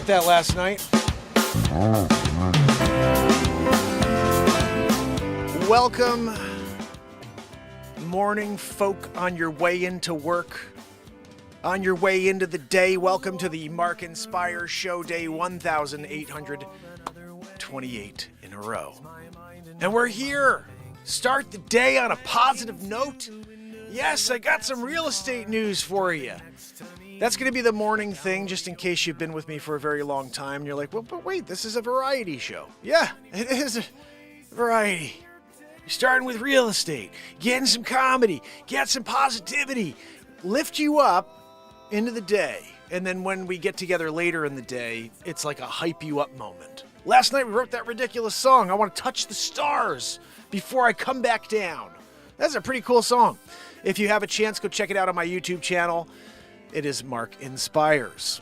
wrote that last night. Welcome, morning folk on your way into work, on your way into the day. Welcome to the Mark Inspire Show, day 1,828 in a row. And we're here. Start the day on a positive note. Yes, I got some real estate news for you. That's going to be the morning thing, just in case you've been with me for a very long time. And you're like, well, but wait, this is a variety show. Yeah, it is a variety. You're starting with real estate, getting some comedy, get some positivity, lift you up into the day. And then when we get together later in the day, it's like a hype you up moment. Last night we wrote that ridiculous song, I Want to Touch the Stars Before I Come Back Down. That's a pretty cool song. If you have a chance, go check it out on my YouTube channel. It is Mark Inspires.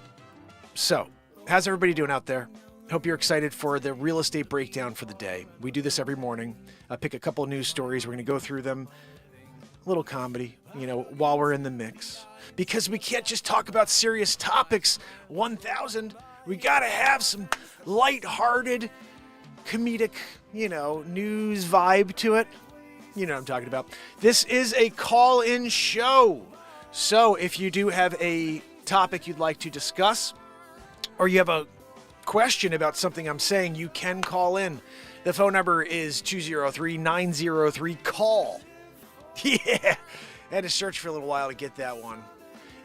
So, how's everybody doing out there? Hope you're excited for the real estate breakdown for the day. We do this every morning. I pick a couple of news stories. We're going to go through them. A little comedy, while we're in the mix. Because we can't just talk about serious topics. 1,000. We got to have some lighthearted, comedic, news vibe to it. You know what I'm talking about. This is a call-in show. So if you do have a topic you'd like to discuss, or you have a question about something I'm saying, you can call in. The phone number is 203-903-CALL. Yeah, I had to search for a little while to get that one.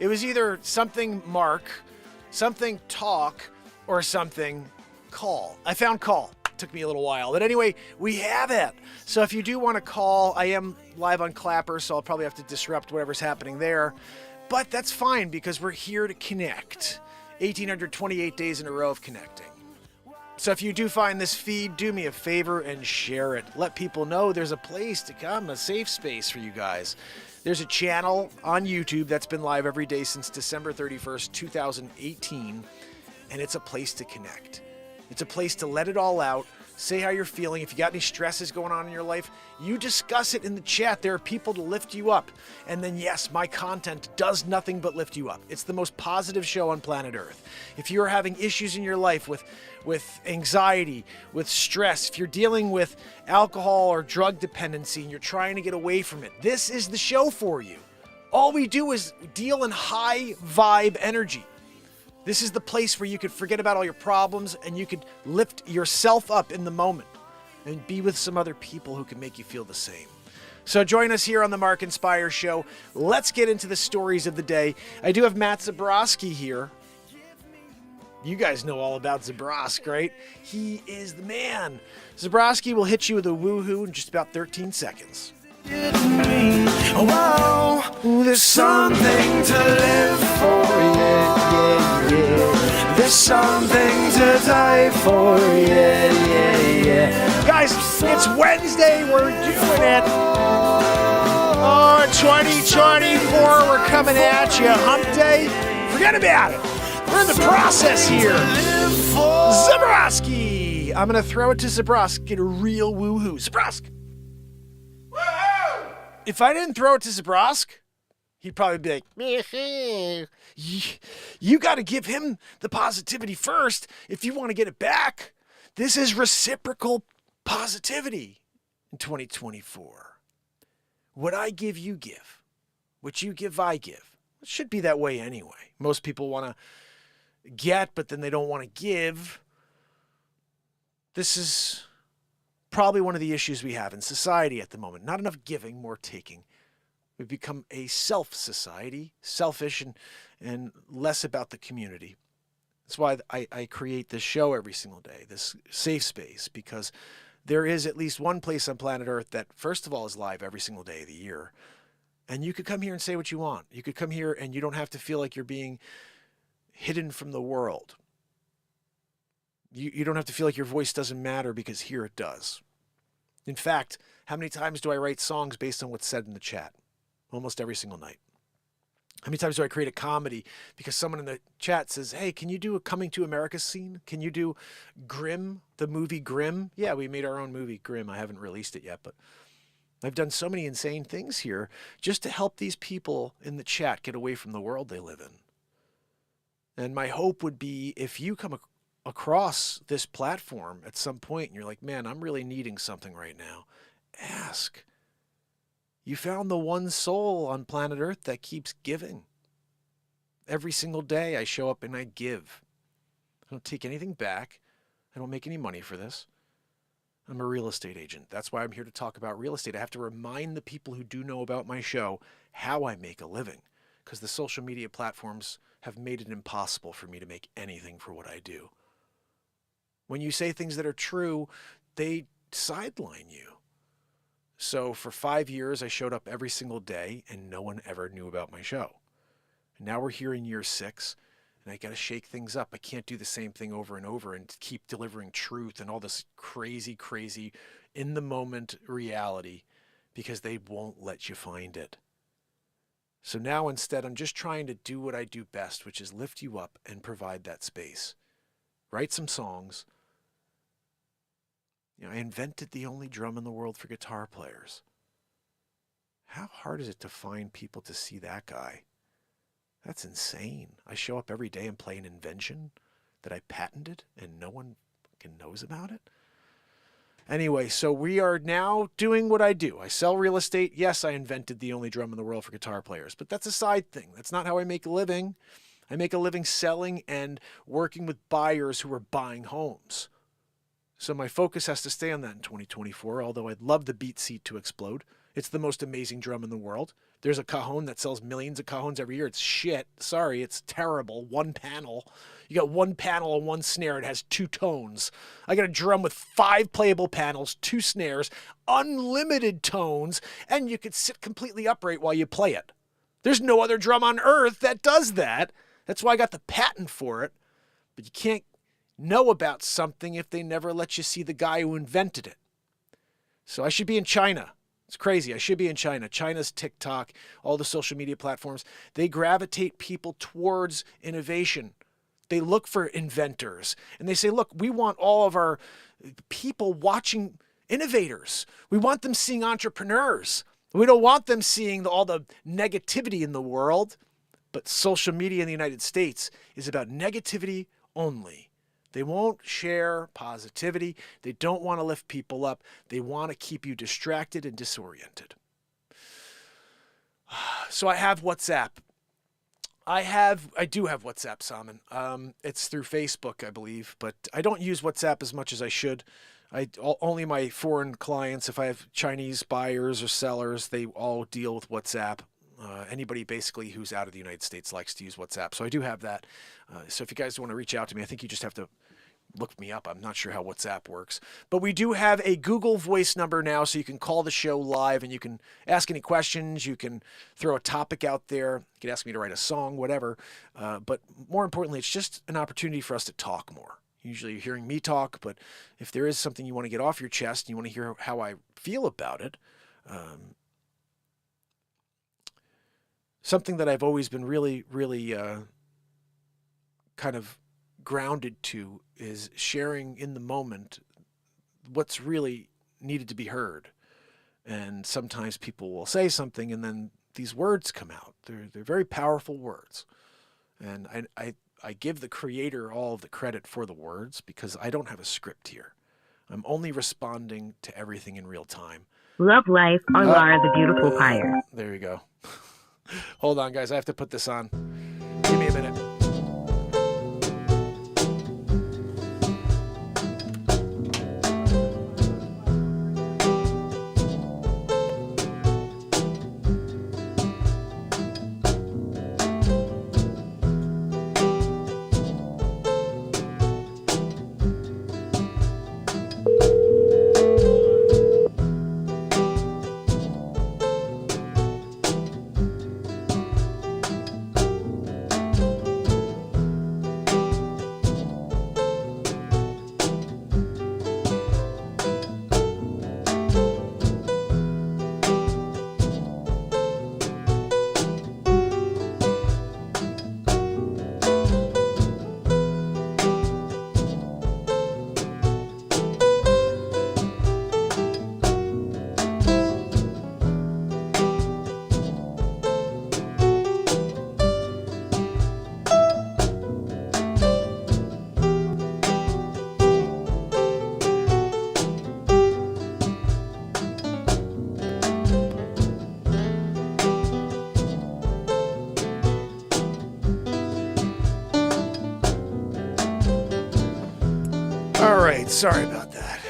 It was either something Mark, something talk, or something call. I found call. Took me a little while, but anyway, we have it. So if you do want to call, I am live on Clapper, so I'll probably have to disrupt whatever's happening there, but that's fine because we're here to connect. 1,828 days in a row of connecting. So if you do find this feed, do me a favor and share it. Let people know there's a place to come, a safe space for you guys. There's a channel on YouTube that's been live every day since December 31st, 2018, and it's a place to connect. It's a place to let it all out, say how you're feeling. If you got any stresses going on in your life, you discuss it in the chat. There are people to lift you up. And then, yes, my content does nothing but lift you up. It's the most positive show on planet Earth. If you're having issues in your life with anxiety, with stress, if you're dealing with alcohol or drug dependency and you're trying to get away from it, this is the show for you. All we do is deal in high vibe energy. This is the place where you could forget about all your problems and you could lift yourself up in the moment and be with some other people who can make you feel the same. So join us here on the Mark Inspire Show. Let's get into the stories of the day. I do have Matt Zabrowski here. You guys know all about Zabrosk, right? He is the man. Zabrowski will hit you with a woohoo in just about 13 seconds. Whoa, there's something to live for, yeah. There's something to die for, yeah. Guys, it's Wednesday, we're doing it. Oh, 2024, we're coming at you. Hump day, forget about it. We're in the process here. Zabrowski. I'm going to throw it to Zabrosk, get a real woohoo. Zabrosk. If I didn't throw it to Zabrosk, he'd probably be like, you got to give him the positivity first if you want to get it back. This is reciprocal positivity in 2024. What I give, you give. What you give, I give. It should be that way anyway. Most people want to get, but then they don't want to give. This is probably one of the issues we have in society at the moment. Not enough giving, more taking. We've become a self-society, selfish and less about the community. That's why I create this show every single day, this safe space, because there is at least one place on planet Earth that, first of all, is live every single day of the year. And you could come here and say what you want. You could come here and you don't have to feel like you're being hidden from the world. You don't have to feel like your voice doesn't matter, because here it does. In fact, how many times do I write songs based on what's said in the chat? Almost every single night. How many times do I create a comedy because someone in the chat says, hey, can you do a Coming to America scene? Can you do Grimm, the movie Grimm? Yeah, we made our own movie Grimm. I haven't released it yet, but I've done so many insane things here just to help these people in the chat get away from the world they live in. And my hope would be, if you come across this platform at some point and you're like, man, I'm really needing something right now, ask. You found the one soul on planet Earth that keeps giving. Every single day I show up and I give. I don't take anything back. I don't make any money for this. I'm a real estate agent. That's why I'm here to talk about real estate. I have to remind the people who do know about my show how I make a living, because the social media platforms have made it impossible for me to make anything for what I do. When you say things that are true, they sideline you. So for 5 years, I showed up every single day and no one ever knew about my show. And now we're here in year 6 and I got to shake things up. I can't do the same thing over and over and keep delivering truth and all this crazy, crazy in the moment reality because they won't let you find it. So now instead, I'm just trying to do what I do best, which is lift you up and provide that space. Write some songs. I invented the only drum in the world for guitar players. How hard is it to find people to see that guy? That's insane. I show up every day and play an invention that I patented and no one fucking knows about it. Anyway, so we are now doing what I do. I sell real estate. Yes, I invented the only drum in the world for guitar players, but that's a side thing. That's not how I make a living. I make a living selling and working with buyers who are buying homes. So my focus has to stay on that in 2024, although I'd love the BeatSeat to explode. It's the most amazing drum in the world. There's a cajon that sells millions of cajons every year. It's shit. Sorry, it's terrible. One panel. You got one panel and one snare. It has 2 tones. I got a drum with 5 playable panels, 2 snares, unlimited tones, and you could sit completely upright while you play it. There's no other drum on earth that does that. That's why I got the patent for it. But you can't know about something if they never let you see the guy who invented it. So I should be in China. It's crazy. I should be in China. China's TikTok, all the social media platforms, they gravitate people towards innovation. They look for inventors and they say, look, we want all of our people watching innovators. We want them seeing entrepreneurs. We don't want them seeing all the negativity in the world. But social media in the United States is about negativity only. They won't share positivity. They don't want to lift people up. They want to keep you distracted and disoriented. So I have WhatsApp. I do have WhatsApp, Salmon. It's through Facebook, I believe, but I don't use WhatsApp as much as I should. Only my foreign clients, if I have Chinese buyers or sellers, they all deal with WhatsApp. Anybody basically who's out of the United States likes to use WhatsApp. So I do have that. So if you guys want to reach out to me, I think you just have to look me up. I'm not sure how WhatsApp works. But we do have a Google Voice number now, so you can call the show live and you can ask any questions. You can throw a topic out there. You can ask me to write a song, whatever. But more importantly, it's just an opportunity for us to talk more. Usually you're hearing me talk, but if there is something you want to get off your chest and you want to hear how I feel about it, something that I've always been really, really kind of grounded to is sharing in the moment what's really needed to be heard. And sometimes people will say something and then these words come out. They're very powerful words. And I give the creator all of the credit for the words because I don't have a script here. I'm only responding to everything in real time. Love life or Laura the Beautiful Pires. There you go. Hold on, guys. I have to put this on. Give me a minute. Sorry about that.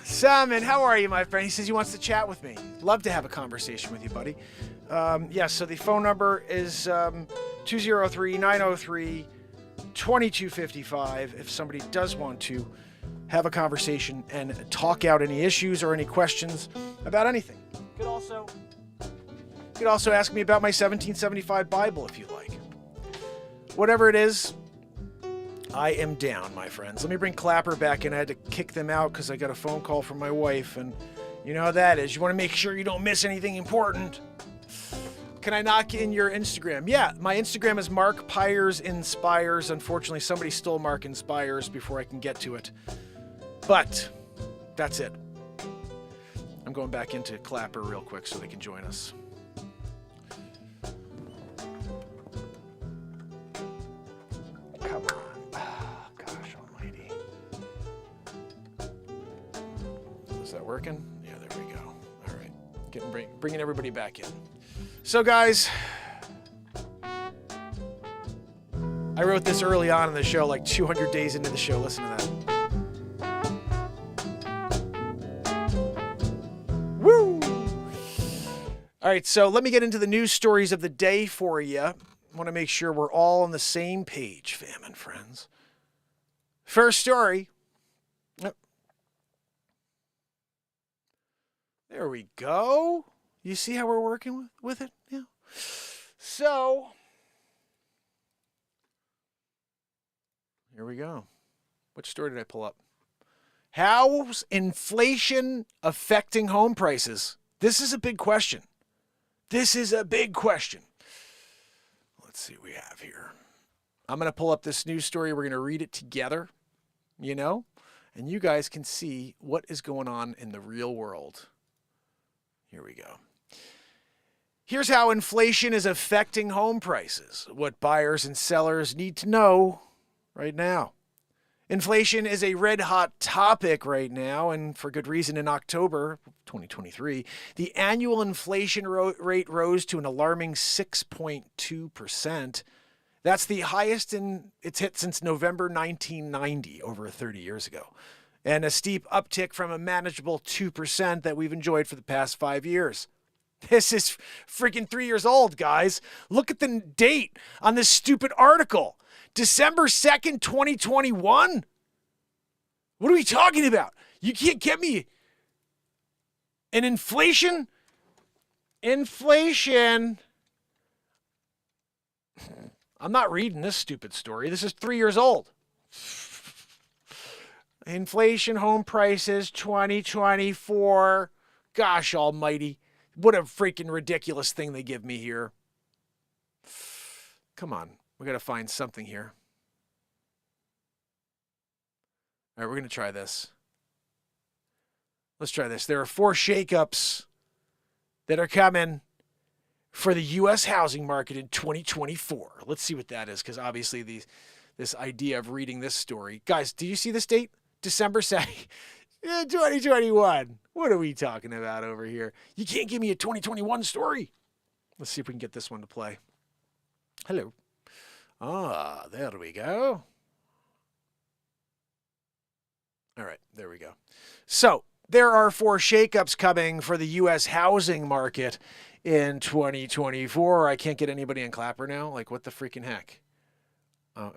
Salmon, how are you, my friend? He says he wants to chat with me. Love to have a conversation with you, buddy. So the phone number is 203-903-2255 if somebody does want to have a conversation and talk out any issues or any questions about anything. You could also ask me about my 1775 Bible if you'd like. Whatever it is, I am down, my friends. Let me bring Clapper back in. I had to kick them out because I got a phone call from my wife, and you know how that is. You want to make sure you don't miss anything important. Can I knock in your Instagram? Yeah, my Instagram is Mark Pires Inspires. Unfortunately, somebody stole Mark Inspires before I can get to it. But that's it. I'm going back into Clapper real quick so they can join us. Come on. Oh, gosh almighty. Is that working? Yeah, there we go. All right. Bringing everybody back in. So, guys, I wrote this early on in the show, like 200 days into the show. Listen to that. Woo! All right, so let me get into the news stories of the day for you. I want to make sure we're all on the same page, fam and friends. First story. There we go. You see how we're working with it? Yeah. So, here we go. Which story did I pull up? How's inflation affecting home prices? This is a big question. Let's see what we have here. I'm going to pull up this news story. We're going to read it together, and you guys can see what is going on in the real world. Here we go. Here's how inflation is affecting home prices. What buyers and sellers need to know right now. Inflation is a red-hot topic right now, and for good reason. In October 2023, the annual inflation rate rose to an alarming 6.2%. That's the highest it's hit since November 1990, over 30 years ago, and a steep uptick from a manageable 2% that we've enjoyed for the past 5 years. This is freaking 3 years old, guys. Look at the date on this stupid article. December 2nd, 2021? What are we talking about? You can't get me an inflation? Inflation. I'm not reading this stupid story. This is 3 years old. Inflation, home prices, 2024. Gosh almighty. What a freaking ridiculous thing they give me here. Come on. We got to find something here. All right, we're going to try this. Let's try this. There are 4 shakeups that are coming for the U.S. housing market in 2024. Let's see what that is, because obviously this idea of reading this story. Guys, do you see this date? December 2nd, 2021. What are we talking about over here? You can't give me a 2021 story. Let's see if we can get this one to play. Hello. Ah, there we go. All right, there we go. So, there are 4 shakeups coming for the U.S. housing market in 2024. I can't get anybody in Clapper now. Like, what the freaking heck?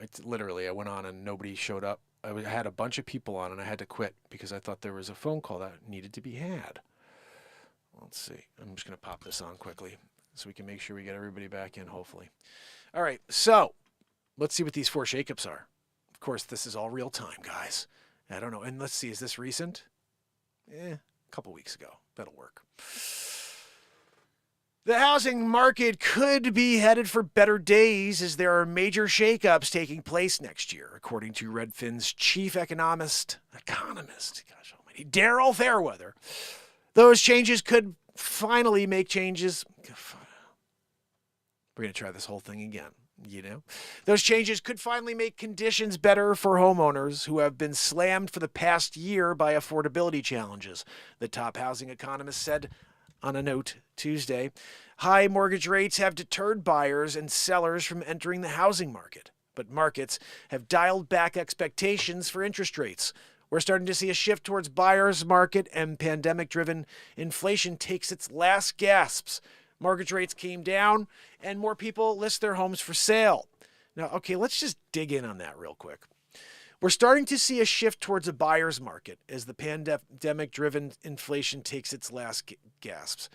It's literally, I went on and nobody showed up. I had a bunch of people on and I had to quit because I thought there was a phone call that needed to be had. Let's see. I'm just going to pop this on quickly so we can make sure we get everybody back in, hopefully. All right, so let's see what these 4 shakeups are. Of course, this is all real time, guys. I don't know. And let's see, is this recent? A couple weeks ago. That'll work. The housing market could be headed for better days as there are major shakeups taking place next year, according to Redfin's chief economist, gosh almighty, Daryl Fairweather. Those changes could finally make changes. We're going to try this whole thing again. Those changes could finally make conditions better for homeowners who have been slammed for the past year by affordability challenges, the top housing economist said on a note Tuesday. High mortgage rates have deterred buyers and sellers from entering the housing market, but markets have dialed back expectations for interest rates. We're starting to see a shift towards buyer's market, and pandemic-driven inflation takes its last gasps. Mortgage rates came down, and more people list their homes for sale. Now, okay, let's just dig in on that real quick. We're starting to see a shift towards a buyer's market as the pandemic-driven inflation takes its last gasps.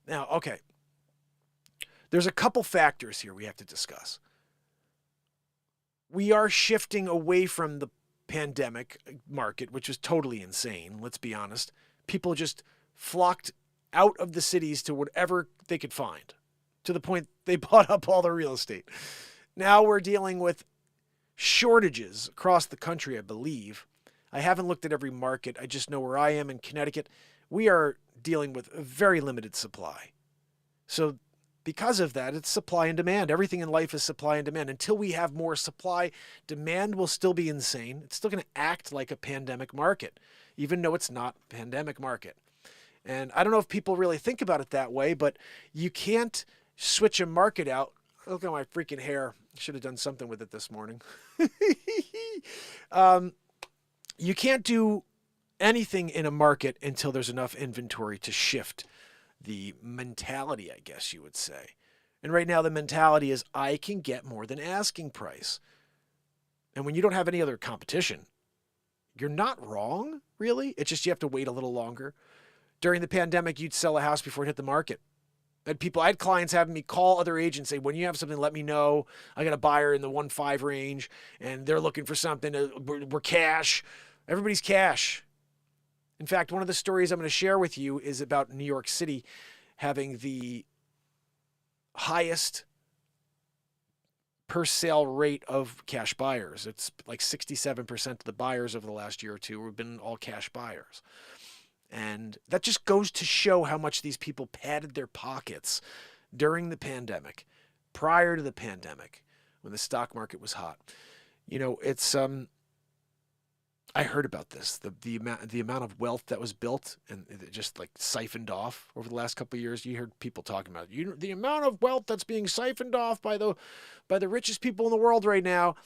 Now, okay, there's a couple factors here we have to discuss. We are shifting away from the pandemic market, which was totally insane, let's be honest. People just flocked out of the cities to whatever they could find, to the point they bought up all the real estate. Now we're dealing with shortages across the country, I believe. I haven't looked at every market. I just know where I am in Connecticut. We are dealing with a very limited supply. So because of that, it's supply and demand. Everything in life is supply and demand. Until we have more supply, demand will still be insane. It's still going to act like a pandemic market, even though it's not a pandemic market. And I don't know if people really think about it that way, but you can't switch a market out. Look at my freaking hair. I should have done something with it this morning. You can't do anything in a market until there's enough inventory to shift the mentality, I guess you would say. And right now the mentality is I can get more than asking price. And when you don't have any other competition, you're not wrong, really. It's just you have to wait a little longer. During the pandemic, you'd sell a house before it hit the market. I had clients having me call other agents, say, when you have something, let me know. I got a buyer in the 1.5 range, and they're looking for something. We're cash. Everybody's cash. In fact, one of the stories I'm going to share with you is about New York City having the highest per sale rate of cash buyers. It's like 67% of the buyers over the last year or two have been all cash buyers. And that just goes to show how much these people padded their pockets during the pandemic, prior to the pandemic, when the stock market was hot. You know, it's I heard about this, the amount of wealth that was built and it just like siphoned off over the last couple of years. You heard people talking about it. The amount of wealth that's being siphoned off by the richest people in the world right now.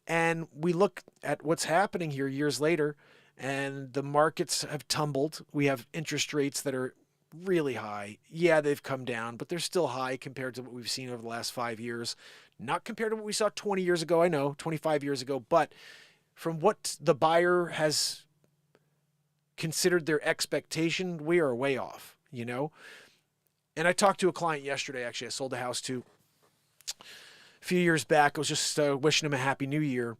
And we look at what's happening here years later, and the markets have tumbled. We have interest rates that are really high. Yeah, they've come down, but they're still high compared to what we've seen over the last 5 years. Not compared to what we saw 20 years ago, I know, 25 years ago, but from what the buyer has considered their expectation, we are way off, you know? And I talked to a client yesterday, actually, I sold a house to a few years back. I was just wishing him a happy new year.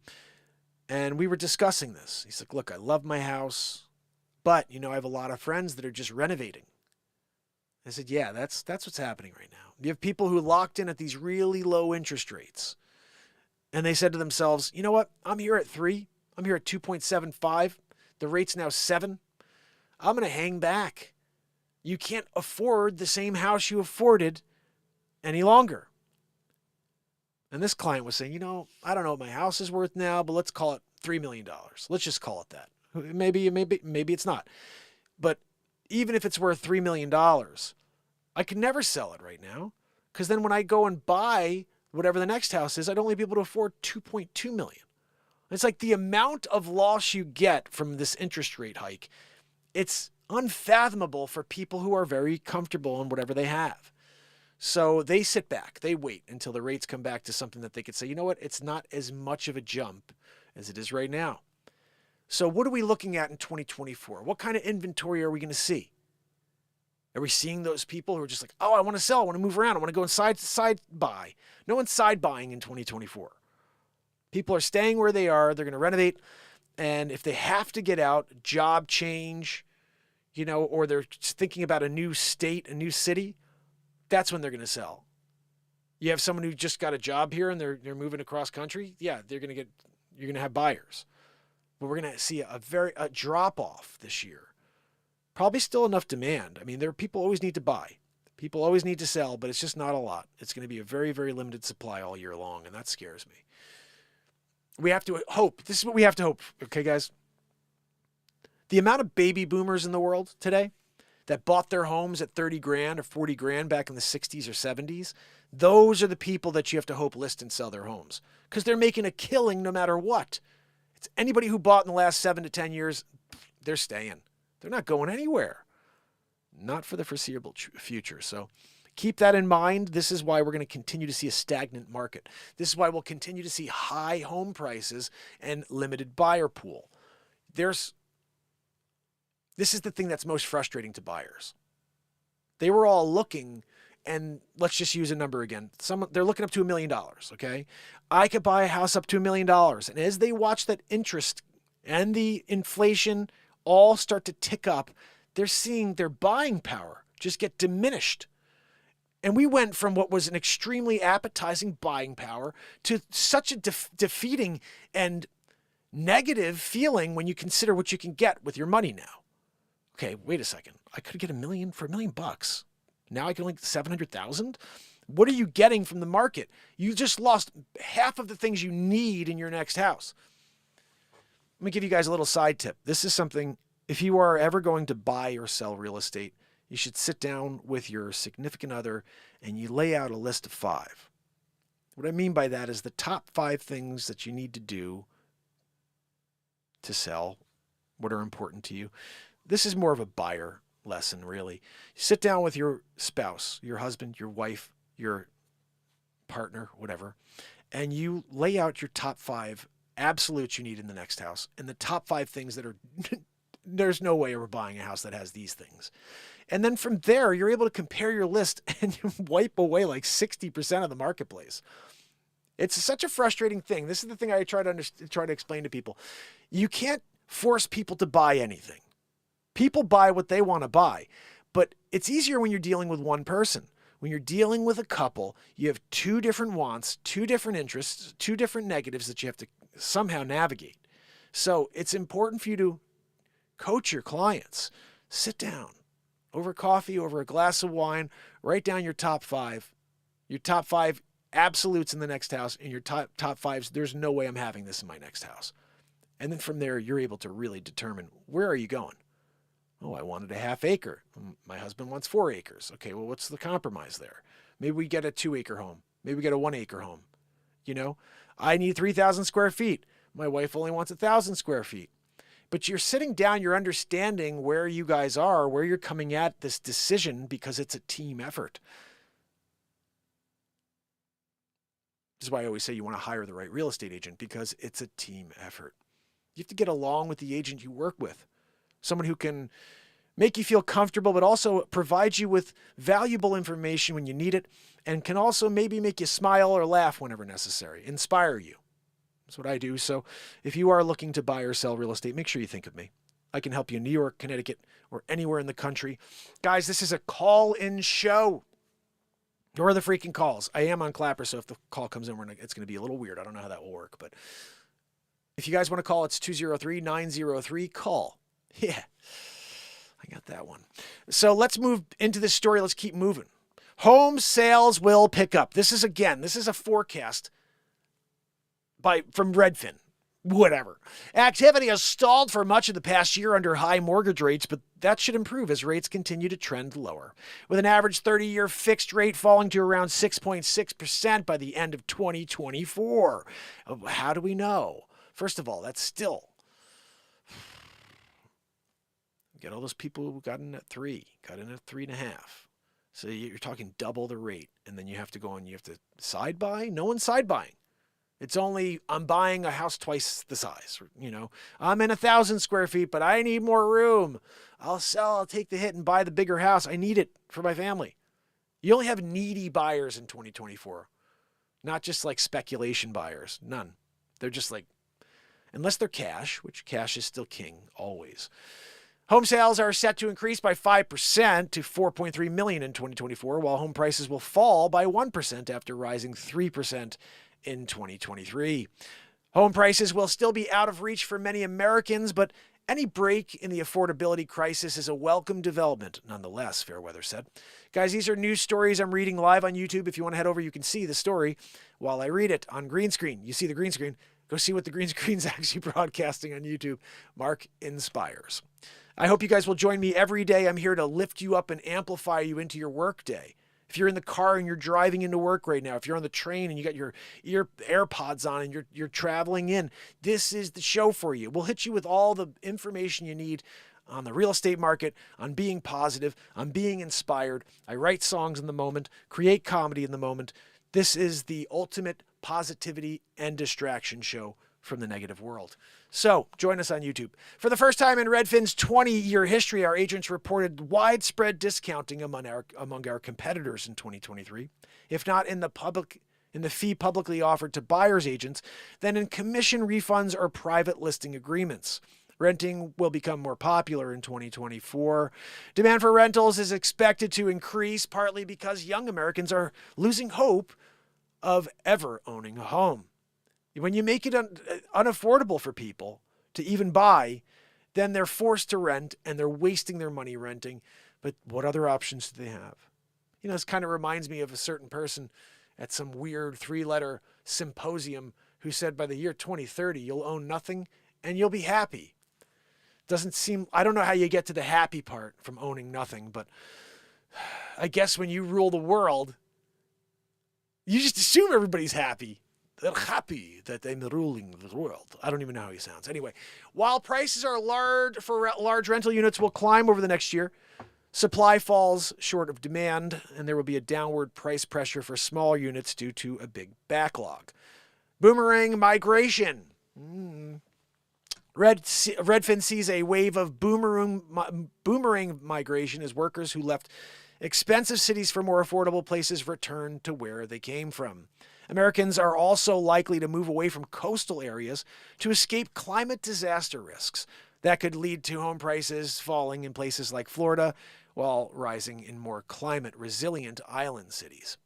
And we were discussing this. He's like, look, I love my house, but, you know, I have a lot of friends that are just renovating. I said, yeah, that's what's happening right now. You have people who locked in at these really low interest rates. And they said to themselves, you know what? I'm here at 3. I'm here at 2.75. The rate's now 7. I'm going to hang back. You can't afford the same house you afforded any longer. And this client was saying, you know, I don't know what my house is worth now, but let's call it $3 million. Let's just call it that. Maybe it's not. But even if it's worth $3 million, I could never sell it right now, because then when I go and buy whatever the next house is, I'd only be able to afford $2.2 million. It's like the amount of loss you get from this interest rate hike. It's unfathomable for people who are very comfortable in whatever they have. So they sit back, they wait until the rates come back to something that they could say, you know what, it's not as much of a jump as it is right now. So what are we looking at in 2024? What kind of inventory are we going to see? Are we seeing those people who are just like, oh, I want to sell, I want to move around, I want to go inside to side buy? No one's side buying in 2024. People are staying where they are, they're going to renovate, and if they have to get out, job change, you know, or they're thinking about a new state, a new city, that's when they're going to sell. You have someone who just got a job here and they're moving across country. Yeah, you're going to have buyers. But we're going to see a drop off this year. Probably still enough demand. I mean, people always need to buy. People always need to sell, but it's just not a lot. It's going to be a very, very limited supply all year long, and that scares me. We have to hope. This is what we have to hope. Okay, guys? The amount of baby boomers in the world today that bought their homes at 30 grand or 40 grand back in the 60s or 70s, those are the people that you have to hope list and sell their homes, because they're making a killing no matter what. Anybody who bought in the last 7 to 10 years, they're staying. They're not going anywhere. Not for the foreseeable future. So keep that in mind. This is why we're going to continue to see a stagnant market. This is why we'll continue to see high home prices and limited buyer pool. This is the thing that's most frustrating to buyers. They were all looking, and let's just use a number again. They're looking up to $1 million, okay? I could buy a house up to $1 million. And as they watch that interest and the inflation all start to tick up, they're seeing their buying power just get diminished. And we went from what was an extremely appetizing buying power to such a defeating and negative feeling when you consider what you can get with your money now. Okay, wait a second. I could get $1 million for $1 million. Now I can only get 700,000. What are you getting from the market? You just lost half of the things you need in your next house. Let me give you guys a little side tip. This is something, if you are ever going to buy or sell real estate, you should sit down with your significant other and you lay out a list of 5. What I mean by that is the top 5 things that you need to do to sell, what are important to you. This is more of a buyer lesson, really. You sit down with your spouse, your husband, your wife, your partner, whatever, and you lay out your top 5 absolutes you need in the next house and the top 5 things that are, there's no way we're buying a house that has these things. And then from there, you're able to compare your list and you wipe away like 60% of the marketplace. It's such a frustrating thing. This is the thing I try to explain to people. You can't force people to buy anything. People buy what they want to buy, but it's easier when you're dealing with one person. When you're dealing with a couple, you have 2 different wants, 2 different interests, 2 different negatives that you have to somehow navigate. So it's important for you to coach your clients. Sit down over coffee, over a glass of wine, write down your top 5 absolutes in the next house, and your top 5s, there's no way I'm having this in my next house. And then from there, you're able to really determine, where are you going? Oh, I wanted a ½ acre. My husband wants 4 acres. Okay, well, what's the compromise there? Maybe we get a 2-acre home. Maybe we get a 1-acre home. You know, I need 3,000 square feet. My wife only wants 1,000 square feet. But you're sitting down, you're understanding where you guys are, where you're coming at this decision, because it's a team effort. This is why I always say you want to hire the right real estate agent, because it's a team effort. You have to get along with the agent you work with. Someone who can make you feel comfortable, but also provide you with valuable information when you need it, and can also maybe make you smile or laugh whenever necessary, inspire you. That's what I do. So if you are looking to buy or sell real estate, make sure you think of me. I can help you in New York, Connecticut, or anywhere in the country. Guys, this is a call-in show. Where are the freaking calls? I am on Clapper, so if the call comes in, it's going to be a little weird. I don't know how that will work, but if you guys want to call, it's 203-903-CALL. Yeah, I got that one. So let's move into this story. Let's keep moving. Home sales will pick up. This is a forecast from Redfin. Whatever. Activity has stalled for much of the past year under high mortgage rates, but that should improve as rates continue to trend lower, with an average 30-year fixed rate falling to around 6.6% by the end of 2024. How do we know? First of all, that's still... Get all those people who got in at 3, got in at 3.5. So you're talking double the rate, and then you have to go and you have to side buy. No one's side buying. It's only, I'm buying a house twice the size. You know, I'm in 1,000 square feet, but I need more room. I'll take the hit and buy the bigger house. I need it for my family. You only have needy buyers in 2024, not just like speculation buyers. None. They're just like, unless they're cash, which cash is still king always. Home sales are set to increase by 5% to 4.3 million in 2024, while home prices will fall by 1% after rising 3% in 2023. Home prices will still be out of reach for many Americans, but any break in the affordability crisis is a welcome development nonetheless, Fairweather said. Guys, these are news stories I'm reading live on YouTube. If you want to head over, you can see the story while I read it on green screen. You see the green screen. Go see what the green screen's actually broadcasting on YouTube. Mark inspires. I hope you guys will join me every day. I'm here to lift you up and amplify you into your work day. If you're in the car and you're driving into work right now, if you're on the train and you got your AirPods on and you're traveling in, this is the show for you. We'll hit you with all the information you need on the real estate market, on being positive, on being inspired. I write songs in the moment, create comedy in the moment. This is the ultimate positivity and distraction show from the negative world. So join us on YouTube. For the first time in Redfin's 20-year history, our agents reported widespread discounting among our competitors in 2023. If not in the fee publicly offered to buyers agents, then in commission refunds or private listing agreements. Renting will become more popular in 2024. Demand for rentals is expected to increase, partly because young Americans are losing hope of ever owning a home. When you make it unaffordable for people to even buy, then they're forced to rent and they're wasting their money renting. But what other options do they have? You know, this kind of reminds me of a certain person at some weird 3-letter symposium who said by the year 2030, you'll own nothing and you'll be happy. Doesn't seem, I don't know how you get to the happy part from owning nothing, but I guess when you rule the world, you just assume everybody's happy. They're happy that I'm ruling the world. I don't even know how he sounds. Anyway, while prices are large rental units will climb over the next year, supply falls short of demand, and there will be a downward price pressure for smaller units due to a big backlog. Boomerang migration. Redfin sees a wave of boomerang migration as workers who left expensive cities for more affordable places return to where they came from. Americans are also likely to move away from coastal areas to escape climate disaster risks that could lead to home prices falling in places like Florida while rising in more climate-resilient inland cities.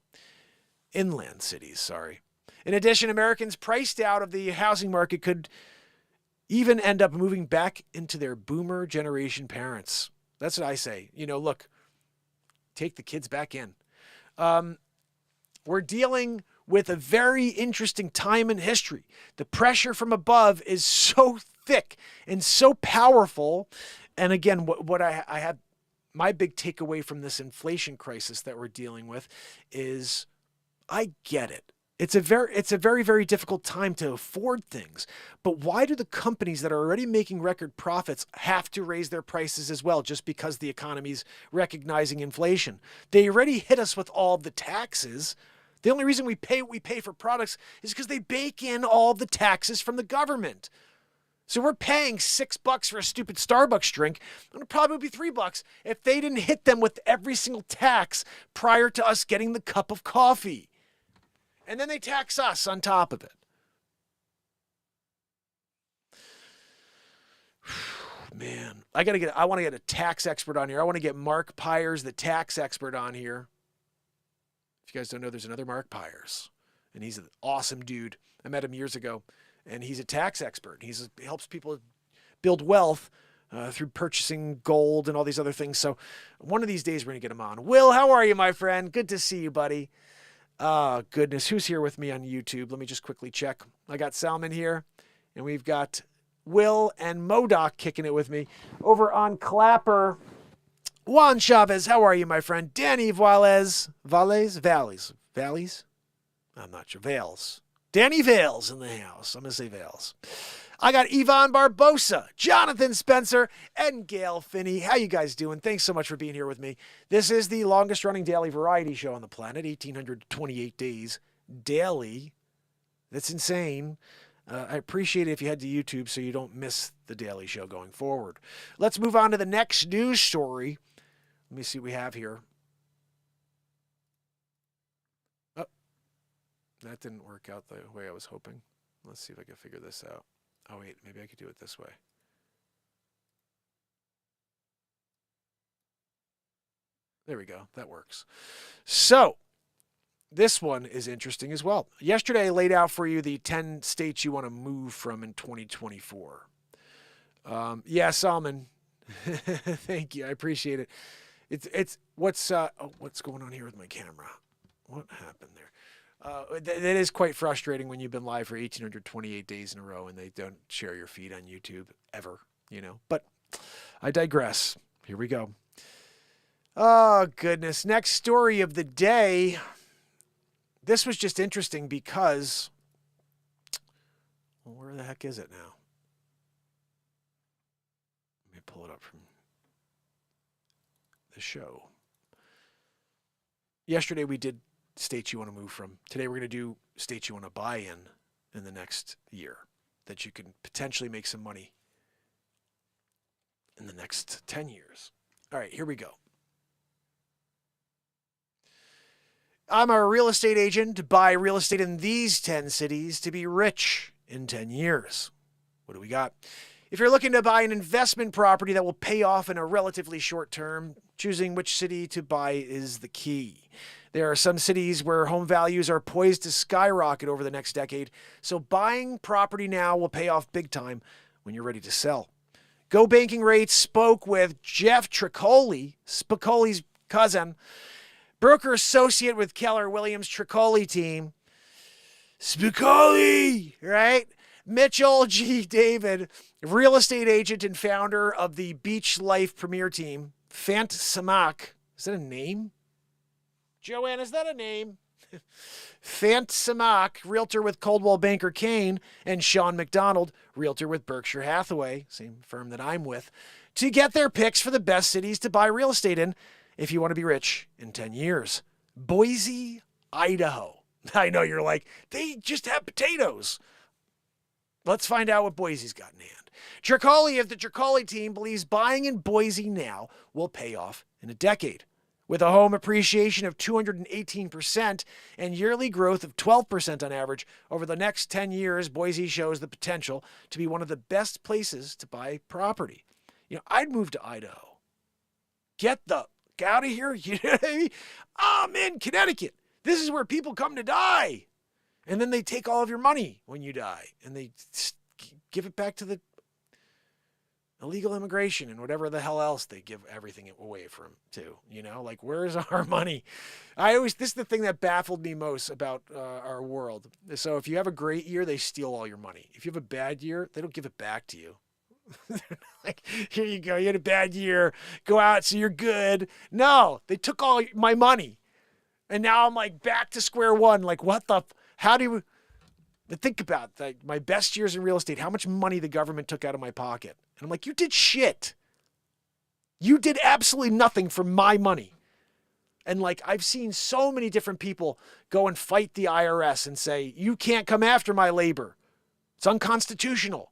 In addition, Americans priced out of the housing market could even end up moving back into their boomer generation parents. That's what I say. You know, look, take the kids back in. We're dealing with a very interesting time in history. The pressure from above is so thick and so powerful. And again, what I have, my big takeaway from this inflation crisis that we're dealing with is I get it. It's a very, very difficult time to afford things. But why do the companies that are already making record profits have to raise their prices as well just because the economy's recognizing inflation? They already hit us with all the taxes. The only reason we pay what we pay for products is because they bake in all the taxes from the government. So we're paying $6 for a stupid Starbucks drink, and it probably would be $3 if they didn't hit them with every single tax prior to us getting the cup of coffee. And then they tax us on top of it. Man, I want to get a tax expert on here. I want to get Mark Pires, the tax expert, on here. If you guys don't know, there's another Mark Pires, and he's an awesome dude. I met him years ago, and he's a tax expert. He helps people build wealth through purchasing gold and all these other things. So one of these days we're going to get him on. Will, how are you, my friend? Good to see you, buddy. Goodness, who's here with me on YouTube? Let me just quickly check. I got Salman here, and we've got Will and Modoc kicking it with me. Over on Clapper, Juan Chavez, how are you, my friend? Danny Valles? I'm not sure. Vales. Danny Vales in the house. I'm going to say Vales. I got Yvonne Barbosa, Jonathan Spencer, and Gail Finney. How you guys doing? Thanks so much for being here with me. This is the longest running daily variety show on the planet, 1,828 days daily. That's insane. I appreciate it if you head to YouTube so you don't miss the daily show going forward. Let's move on to the next news story. Let me see what we have here. Oh, that didn't work out the way I was hoping. Let's see if I can figure this out. Oh, wait, maybe I could do it this way. There we go. That works. So, this one is interesting as well. Yesterday, I laid out for you the 10 states you want to move from in 2024. Yeah, Salman. Thank you. I appreciate it. It's what's going on here with my camera? What happened there? That is quite frustrating when you've been live for 1,828 days in a row and they don't share your feed on YouTube ever, you know. But I digress. Here we go. Oh, goodness. Next story of the day. This was just interesting because... Well, where the heck is it now? Let me pull it up from the show. Yesterday we did states you want to move from. Today we're going to do states you want to buy in the next year, that you can potentially make some money in the next 10 years. All right, here we go. I'm a real estate agent to buy real estate in these 10 cities to be rich in 10 years. What do we got? If you're looking to buy an investment property that will pay off in a relatively short term, choosing which city to buy is the key. There are some cities where home values are poised to skyrocket over the next decade, so buying property now will pay off big time when you're ready to sell. Go Banking Rates spoke with Jeff Tricoli, Spicoli's cousin, broker associate with Keller Williams Tricoli team. Spicoli, right? Mitchell G. David, real estate agent and founder of the Beach Life Premier Team. Fant Samak, is that a name? Joanne, is that a name? Fant Samak, realtor with Coldwell Banker Kane, and Sean McDonald, realtor with Berkshire Hathaway, same firm that I'm with, to get their picks for the best cities to buy real estate in if you want to be rich in 10 years. Boise, Idaho. I know you're like, they just have potatoes. Let's find out what Boise's got in hand. Tricoli of the Tricoli team believes buying in Boise now will pay off in a decade. With a home appreciation of 218% and yearly growth of 12% on average over the next 10 years, Boise shows the potential to be one of the best places to buy property. You know, I'd move to Idaho. Get out of here. You know what I mean? I'm in Connecticut. This is where people come to die. And then they take all of your money when you die. And they give it back to the illegal immigration and whatever the hell else they give everything away from to. You know, like, where's our money? This is the thing that baffled me most about our world. So if you have a great year, they steal all your money. If you have a bad year, they don't give it back to you. Like, here you go. You had a bad year. Go out so you're good. No, they took all my money. And now I'm like back to square one. Like, what the... How do you think about that? My best years in real estate, how much money the government took out of my pocket. And I'm like, you did shit. You did absolutely nothing for my money. And like, I've seen so many different people go and fight the IRS and say, you can't come after my labor. It's unconstitutional.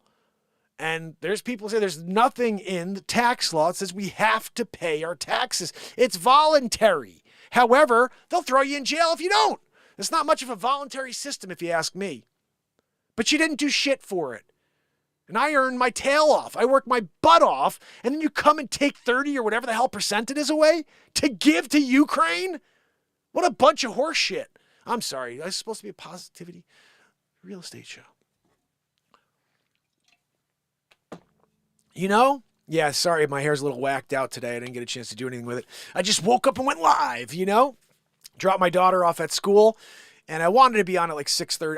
And there's people who say there's nothing in the tax law that says we have to pay our taxes. It's voluntary. However, they'll throw you in jail if you don't. It's not much of a voluntary system, if you ask me. But you didn't do shit for it. And I earned my tail off. I worked my butt off. And then you come and take 30 or whatever the hell percent it is away to give to Ukraine? What a bunch of horse shit. I'm sorry. I was supposed to be a positivity real estate show. You know? Yeah, sorry. My hair's a little whacked out today. I didn't get a chance to do anything with it. I just woke up and went live, you know? Dropped my daughter off at school, and I wanted to be on at like 6:30.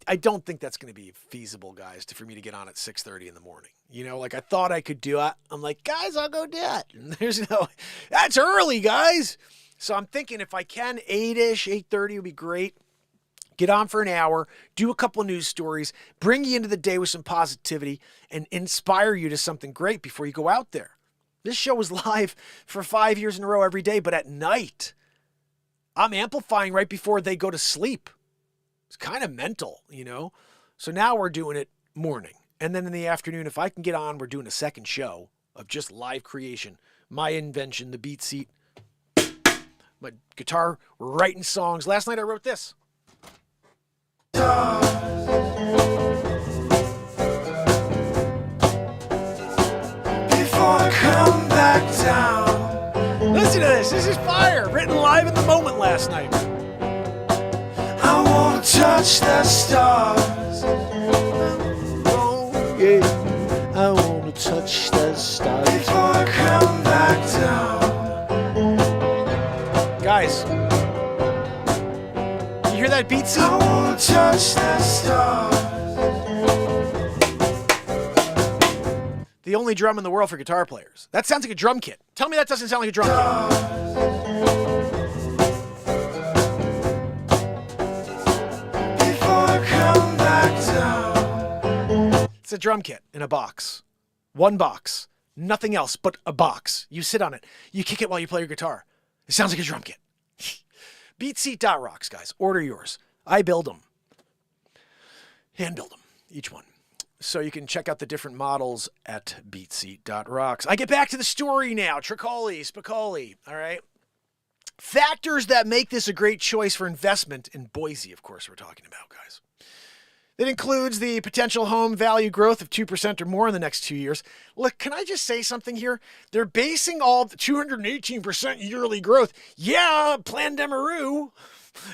I don't think that's going to be feasible, guys, for me to get on at 6:30 in the morning. You know, like I thought I could do it. I'm like, guys, I'll go do it. And that's early, guys. So I'm thinking if I can, 8-ish, 8:30 would be great. Get on for an hour, do a couple of news stories, bring you into the day with some positivity, and inspire you to something great before you go out there. This show was live for 5 years in a row every day, but at night. I'm amplifying right before they go to sleep. It's kind of mental, you know? So now we're doing it morning. And then in the afternoon, if I can get on, we're doing a second show of just live creation. My invention, the BeatSeat. My guitar, we're writing songs. Last night I wrote this. Before I come back down. Listen to this. This is fire. Written live in the moment last night. I wanna touch the stars. Oh, yeah. I wanna touch the stars. Before I come back down. Guys, you hear that beat, I wanna touch the stars. the only drum in the world for guitar players. That sounds like a drum kit. Tell me that doesn't sound like a drum kit. It's a drum kit in a box. One box. Nothing else but a box. You sit on it. You kick it while you play your guitar. It sounds like a drum kit. BeatSeat.rocks, guys. Order yours. I build them. Hand build them. Each one. So you can check out the different models at BeatSeat.rocks. I get back to the story now. Tricoli, Spicoli. All right. Factors that make this a great choice for investment in Boise, of course, we're talking about, guys. It includes the potential home value growth of 2% or more in the next 2 years. Look, can I just say something here? They're basing all the 218% yearly growth. Yeah, Plan Demaroo.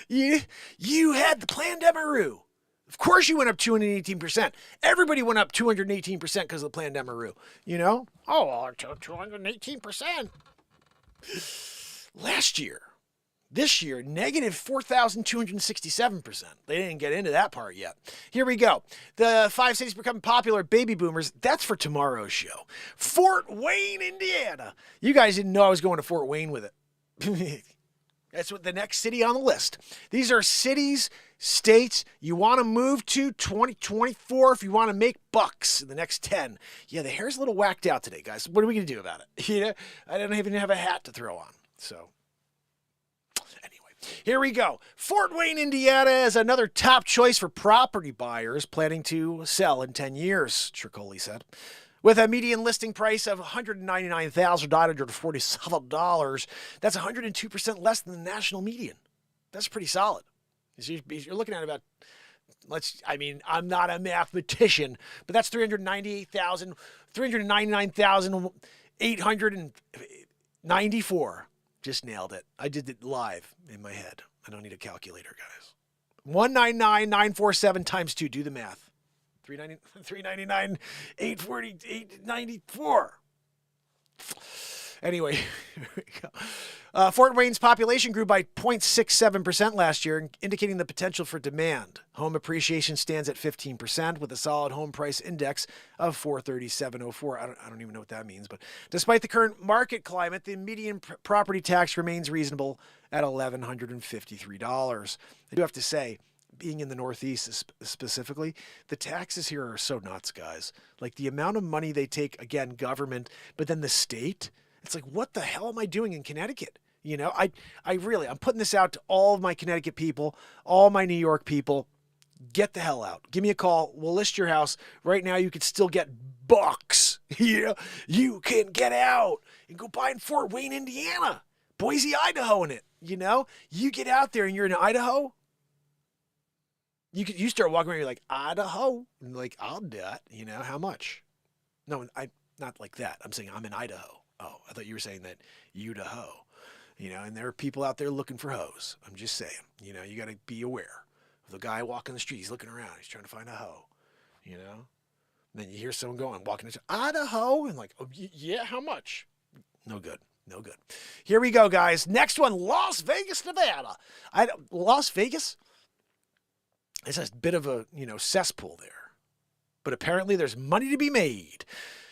You had the Plan Demaroo. Of course you went up 218%. Everybody went up 218% because of the Plan Demaroo. You know? Oh, well, 218%. Last year. This year, negative 4,267%. They didn't get into that part yet. Here we go. The 5 cities become popular baby boomers. That's for tomorrow's show. Fort Wayne, Indiana. You guys didn't know I was going to Fort Wayne with it. That's what the next city on the list. These are cities, states you want to move to 2024 if you want to make bucks in the next 10. Yeah, the hair's a little whacked out today, guys. What are we going to do about it? You know, I don't even have a hat to throw on. So here we go. Fort Wayne, Indiana is another top choice for property buyers planning to sell in 10 years, Tricoli said. With a median listing price of $199,947, that's 102% less than the national median. That's pretty solid. You're looking at about, I'm not a mathematician, but that's 399,894. Just nailed it. I did it live in my head. I don't need a calculator, guys. 199,947 times 2. Do the math. 399,894. Anyway, here we go. Fort Wayne's population grew by 0.67% last year, indicating the potential for demand. Home appreciation stands at 15% with a solid home price index of 437.04. I don't even know what that means, but despite the current market climate, the median property tax remains reasonable at $1,153. I do have to say, being in the Northeast specifically, the taxes here are so nuts, guys. Like the amount of money they take, again, government, but then the state, it's like, what the hell am I doing in Connecticut? You know, I'm putting this out to all of my Connecticut people, all my New York people. Get the hell out. Give me a call. We'll list your house. Right now, you could still get bucks. You know, you can get out and go buy in Fort Wayne, Indiana, Boise, Idaho in it. You know, you get out there and you're in Idaho. You start walking around, you're like, Idaho? And like, I'll do it. You know, how much? No, not like that. I'm saying I'm in Idaho. Oh, I thought you were saying that Idaho. You know, and there are people out there looking for hoes. I'm just saying, you know, you got to be aware of the guy walking the street. He's looking around. He's trying to find a hoe, you know. And then you hear someone walking into Idaho and like, oh, yeah, how much? No good. No good. Here we go, guys. Next one, Las Vegas, Nevada. Las Vegas? It's a bit of a, cesspool there. But apparently there's money to be made.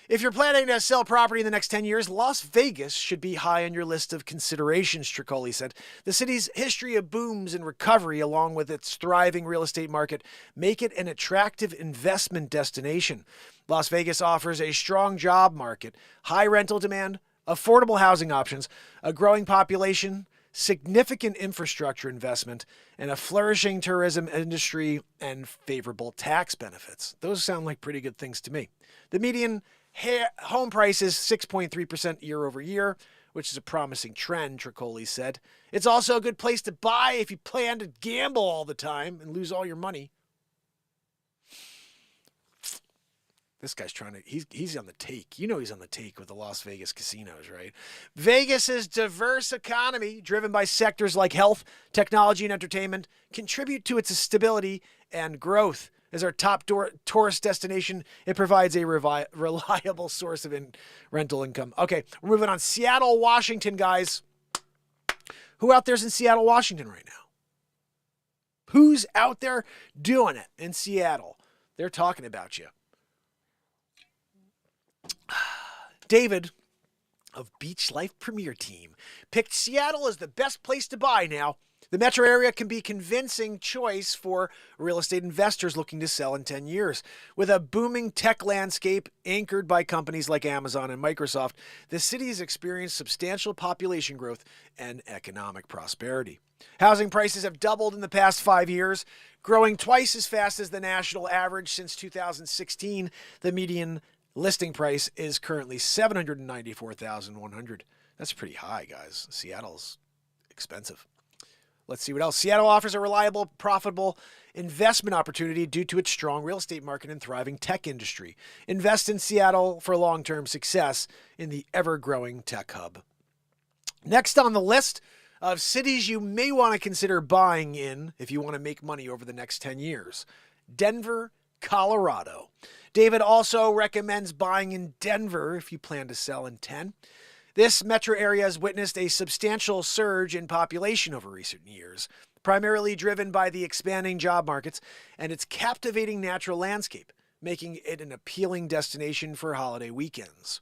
If you're planning to sell property in the next 10 years, Las Vegas should be high on your list of considerations, Tricoli said. The city's history of booms and recovery, along with its thriving real estate market, make it an attractive investment destination. Las Vegas offers a strong job market, high rental demand, affordable housing options, a growing population, significant infrastructure investment, and a flourishing tourism industry and favorable tax benefits. Those sound like pretty good things to me. The median home price is 6.3% year over year, which is a promising trend, Tricoli said. It's also a good place to buy if you plan to gamble all the time and lose all your money. This guy's he's on the take. You know he's on the take with the Las Vegas casinos, right? Vegas's diverse economy, driven by sectors like health, technology, and entertainment, contribute to its stability and growth. As our top tourist destination, it provides a reliable source of rental income. Okay, we're moving on. Seattle, Washington, guys. Who out there's in Seattle, Washington right now? Who's out there doing it in Seattle? They're talking about you. David of Beach Life Premier Team picked Seattle as the best place to buy now. The metro area can be a convincing choice for real estate investors looking to sell in 10 years. With a booming tech landscape anchored by companies like Amazon and Microsoft, the city has experienced substantial population growth and economic prosperity. Housing prices have doubled in the past 5 years, growing twice as fast as the national average since 2016. The median listing price is currently $794,100. That's pretty high, guys. Seattle's expensive. Let's see what else. Seattle offers a reliable, profitable investment opportunity due to its strong real estate market and thriving tech industry. Invest in Seattle for long-term success in the ever-growing tech hub. Next on the list of cities you may want to consider buying in if you want to make money over the next 10 years. Denver, Colorado. David also recommends buying in Denver if you plan to sell in 10. This metro area has witnessed a substantial surge in population over recent years, primarily driven by the expanding job markets and its captivating natural landscape, making it an appealing destination for holiday weekends.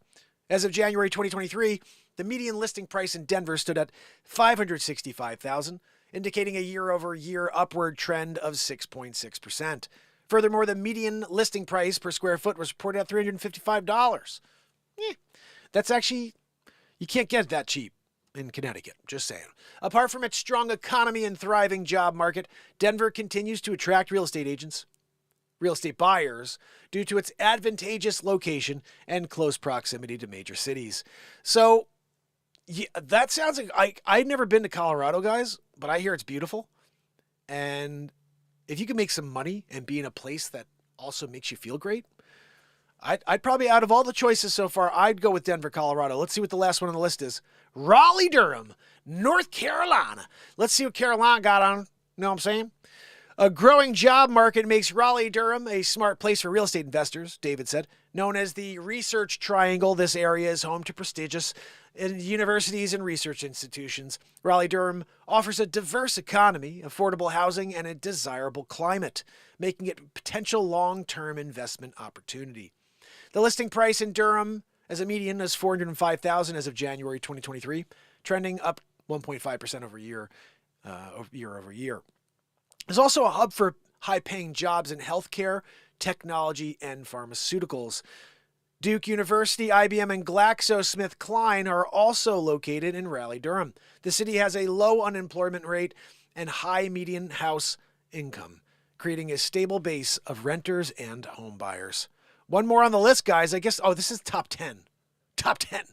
As of January 2023, the median listing price in Denver stood at $565,000, indicating a year-over-year upward trend of 6.6%. Furthermore, the median listing price per square foot was reported at $355. That's actually... You can't get it that cheap in Connecticut, just saying. Apart from its strong economy and thriving job market, Denver continues to attract real estate agents, real estate buyers, due to its advantageous location and close proximity to major cities. So, yeah, that sounds like... I've never been to Colorado, guys, but I hear it's beautiful. And if you can make some money and be in a place that also makes you feel great, I'd probably, out of all the choices so far, I'd go with Denver, Colorado. Let's see what the last one on the list is. Raleigh-Durham, North Carolina. Let's see what Carolina got on. You know what I'm saying? A growing job market makes Raleigh-Durham a smart place for real estate investors, David said. Known as the Research Triangle, this area is home to prestigious universities and research institutions. Raleigh-Durham offers a diverse economy, affordable housing, and a desirable climate, making it a potential long-term investment opportunity. The listing price in Durham as a median is $405,000 as of January 2023, trending up 1.5% year over year. There's also a hub for high-paying jobs in healthcare, technology, and pharmaceuticals. Duke University, IBM, and GlaxoSmithKline are also located in Raleigh-Durham. The city has a low unemployment rate and high median house income, creating a stable base of renters and home buyers. One more on the list, guys. I guess, this is top 10. Top 10.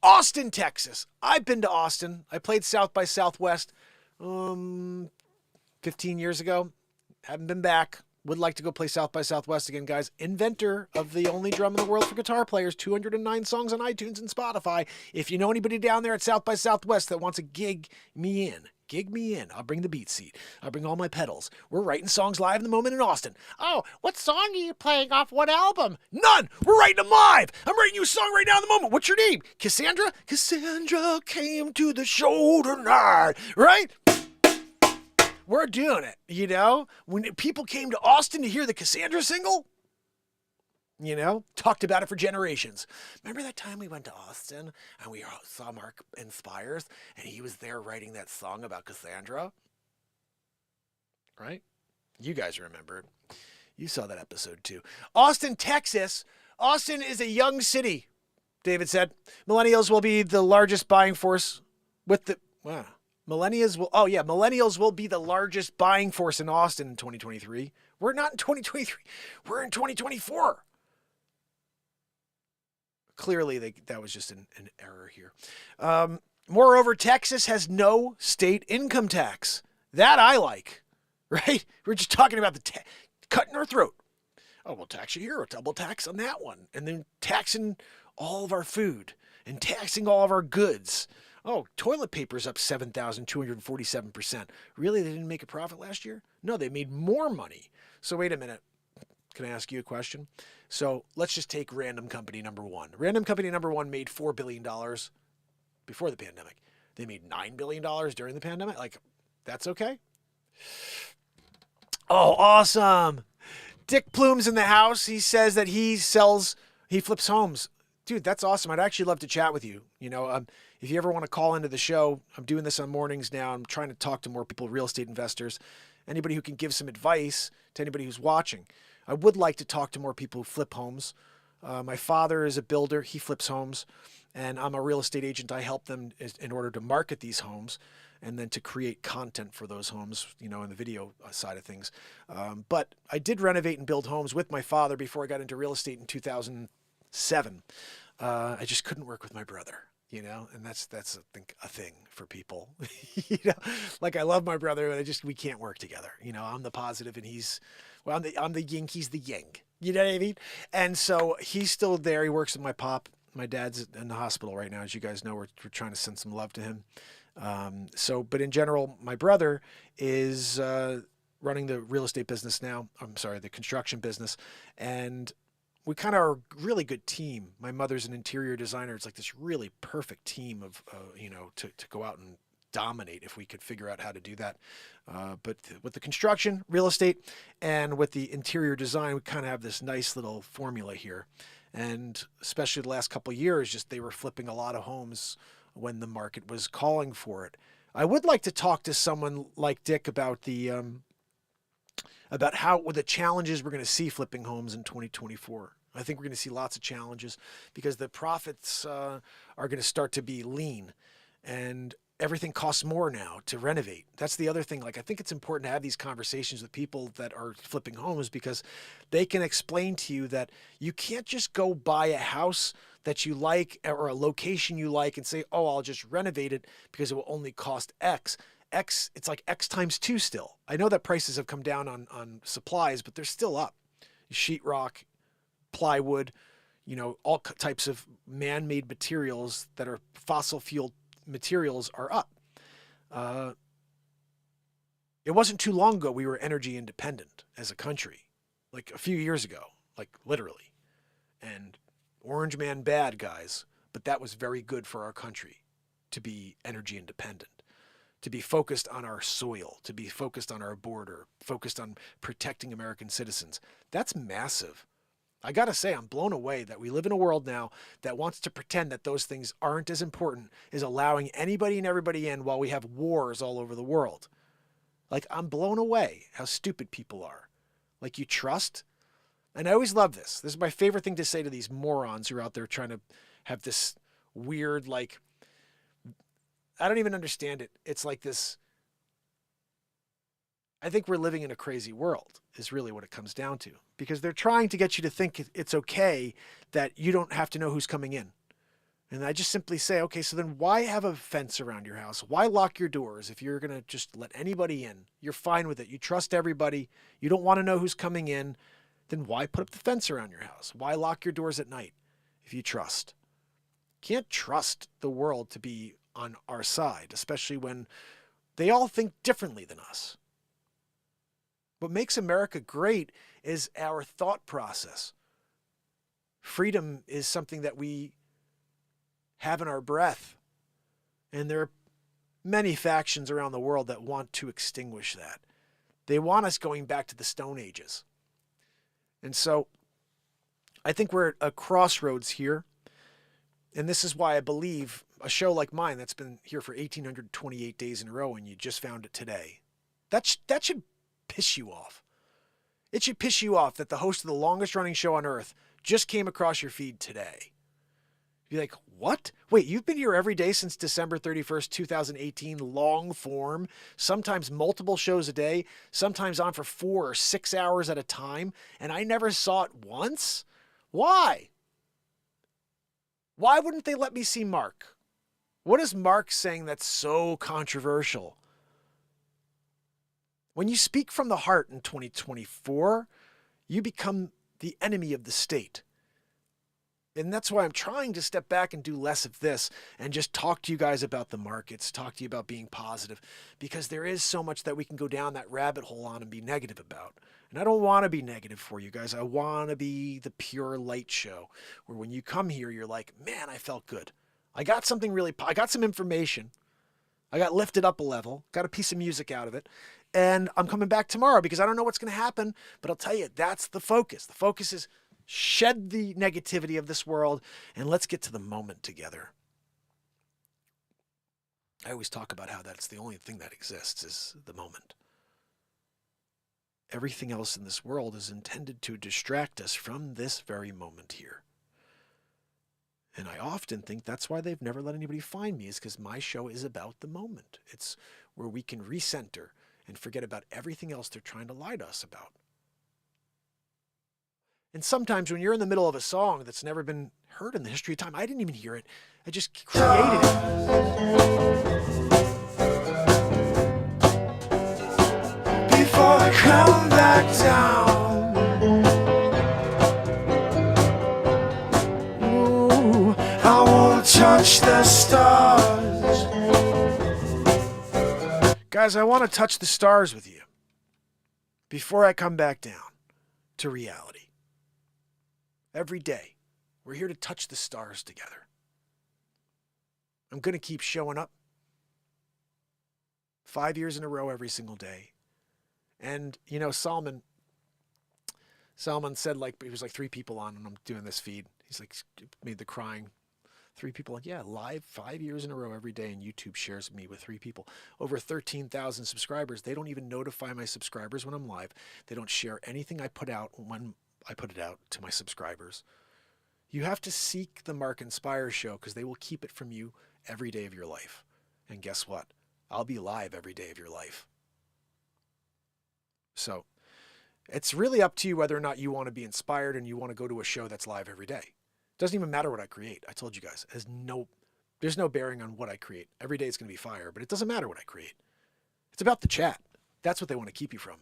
Austin, Texas. I've been to Austin. I played South by Southwest 15 years ago. Haven't been back. Would like to go play South by Southwest again, guys. Inventor of the only drum in the world for guitar players. 209 songs on iTunes and Spotify. If you know anybody down there at South by Southwest that wants to gig me in. I'll bring the BeatSeat. I'll bring all my pedals. We're writing songs live in the moment in Austin. Oh, what song are you playing off what album? None! We're writing them live! I'm writing you a song right now in the moment. What's your name? Cassandra? Cassandra came to the show tonight. Right? We're doing it, you know? When people came to Austin to hear the Cassandra single, you know, talked about it for generations. Remember that time we went to Austin and we saw Mark in Pires and he was there writing that song about Cassandra? Right? You guys remember it. You saw that episode too. Austin, Texas. Austin is a young city, David said. Millennials will be the largest buying force with the... Wow. Millennials will be the largest buying force in Austin in 2023. We're not in 2023. We're in 2024. Clearly, that was just an error here. Moreover, Texas has no state income tax. That I like, right? We're just talking about the cutting our throat. Oh, we'll tax you here. We'll double tax on that one. And then taxing all of our food and taxing all of our goods. Oh, toilet paper's up 7,247%. Really? They didn't make a profit last year? No, they made more money. So wait a minute. Can I ask you a question? So let's just take random company number one. Random company number one made $4 billion before the pandemic. They made $9 billion during the pandemic. Like, that's okay? Oh, awesome. Dick Plume's in the house. He says that he flips homes dude, that's awesome. I'd actually love to chat with you. If you ever want to call into the show, I'm doing this on mornings now. I'm trying to talk to more people, real estate investors, anybody who can give some advice to anybody who's watching. I would like to talk to more people who flip homes. My father is a builder. He flips homes, and I'm a real estate agent. I help them in order to market these homes and then to create content for those homes, in the video side of things. But I did renovate and build homes with my father before I got into real estate in 2007. I just couldn't work with my brother, and that's I think a thing for people. Like I love my brother, but we can't work together. I'm the positive and I'm the yin, he's the yang. You know what I mean? And so he's still there. He works with my pop. My dad's in the hospital right now. As you guys know, we're trying to send some love to him. But in general, my brother is running the real estate business now. I'm sorry, the construction business. And we kind of are a really good team. My mother's an interior designer. It's like this really perfect team of, to go out and dominate if we could figure out how to do that. But with the construction, real estate, and with the interior design, we kind of have this nice little formula here. And especially the last couple of years, they were flipping a lot of homes when the market was calling for it. I would like to talk to someone like Dick about about the challenges we're going to see flipping homes in 2024. I think we're going to see lots of challenges because the profits are going to start to be lean, and everything costs more now to renovate. That's the other thing. Like, I think it's important to have these conversations with people that are flipping homes because they can explain to you that you can't just go buy a house that you like or a location you like and say, oh, I'll just renovate it because it will only cost X. It's like X times 2 still. I know that prices have come down on supplies, but they're still up. Sheetrock, plywood, all types of man-made materials that are fossil fuel materials are up. It wasn't too long ago we were energy independent as a country, like a few years ago, like literally. And Orange Man bad, guys, but that was very good for our country to be energy independent, to be focused on our soil, to be focused on our border, focused on protecting American citizens. That's massive. I got to say, I'm blown away that we live in a world now that wants to pretend that those things aren't as important as allowing anybody and everybody in while we have wars all over the world. Like, I'm blown away how stupid people are. Like, you trust? And I always love this. This is my favorite thing to say to these morons who are out there trying to have this weird, like, I don't even understand it. It's like this. I think we're living in a crazy world is really what it comes down to, because they're trying to get you to think it's okay that you don't have to know who's coming in. And I just simply say, okay, so then why have a fence around your house? Why lock your doors if you're going to just let anybody in? You're fine with it. You trust everybody. You don't want to know who's coming in. Then why put up the fence around your house? Why lock your doors at night if you trust? Can't trust the world to be on our side, especially when they all think differently than us. What makes America great is our thought process. Freedom is something that we have in our breath. And there are many factions around the world that want to extinguish that. They want us going back to the Stone Ages. And so I think we're at a crossroads here. And this is why I believe a show like mine that's been here for 1,828 days in a row and you just found it today, that should piss you off. It should piss you off that the host of the longest running show on earth just came across your feed today. You'd be like, what? Wait, you've been here every day since December 31st, 2018, long form, sometimes multiple shows a day, sometimes on for 4 or 6 hours at a time, and I never saw it once? Why? Why wouldn't they let me see Mark? What is Mark saying that's so controversial? When you speak from the heart in 2024, you become the enemy of the state. And that's why I'm trying to step back and do less of this and just talk to you guys about the markets, talk to you about being positive, because there is so much that we can go down that rabbit hole on and be negative about. And I don't want to be negative for you guys. I want to be the pure light show where when you come here, you're like, man, I felt good. I got something I got some information. I got lifted up a level, got a piece of music out of it. And I'm coming back tomorrow because I don't know what's going to happen. But I'll tell you, that's the focus. The focus is Shed the negativity of this world, and let's get to the moment together. I always talk about how that's the only thing that exists is the moment. Everything else in this world is intended to distract us from this very moment here. And I often think that's why they've never let anybody find me, is because my show is about the moment. It's where we can recenter and forget about everything else they're trying to lie to us about. And sometimes when you're in the middle of a song that's never been heard in the history of time, I didn't even hear it. I just created it. Before I come back down, ooh, I wanna touch the stars. Guys, I want to touch the stars with you before I come back down to reality. Every day, we're here to touch the stars together. I'm going to keep showing up 5 years in a row every single day. And, you know, Salman said, like, it was like 3 people on when I'm doing this feed. He's like, made the crying. 3 people, like, yeah, live 5 years in a row every day, and YouTube shares me with 3 people. Over 13,000 subscribers. They don't even notify my subscribers when I'm live. They don't share anything I put out when I put it out to my subscribers. You have to seek the Mark Inspire show because they will keep it from you every day of your life. And guess what? I'll be live every day of your life. So it's really up to you whether or not you want to be inspired and you want to go to a show that's live every day. It doesn't even matter what I create. I told you guys, there's no bearing on what I create. Every day is going to be fire, but it doesn't matter what I create. It's about the chat. That's what they want to keep you from.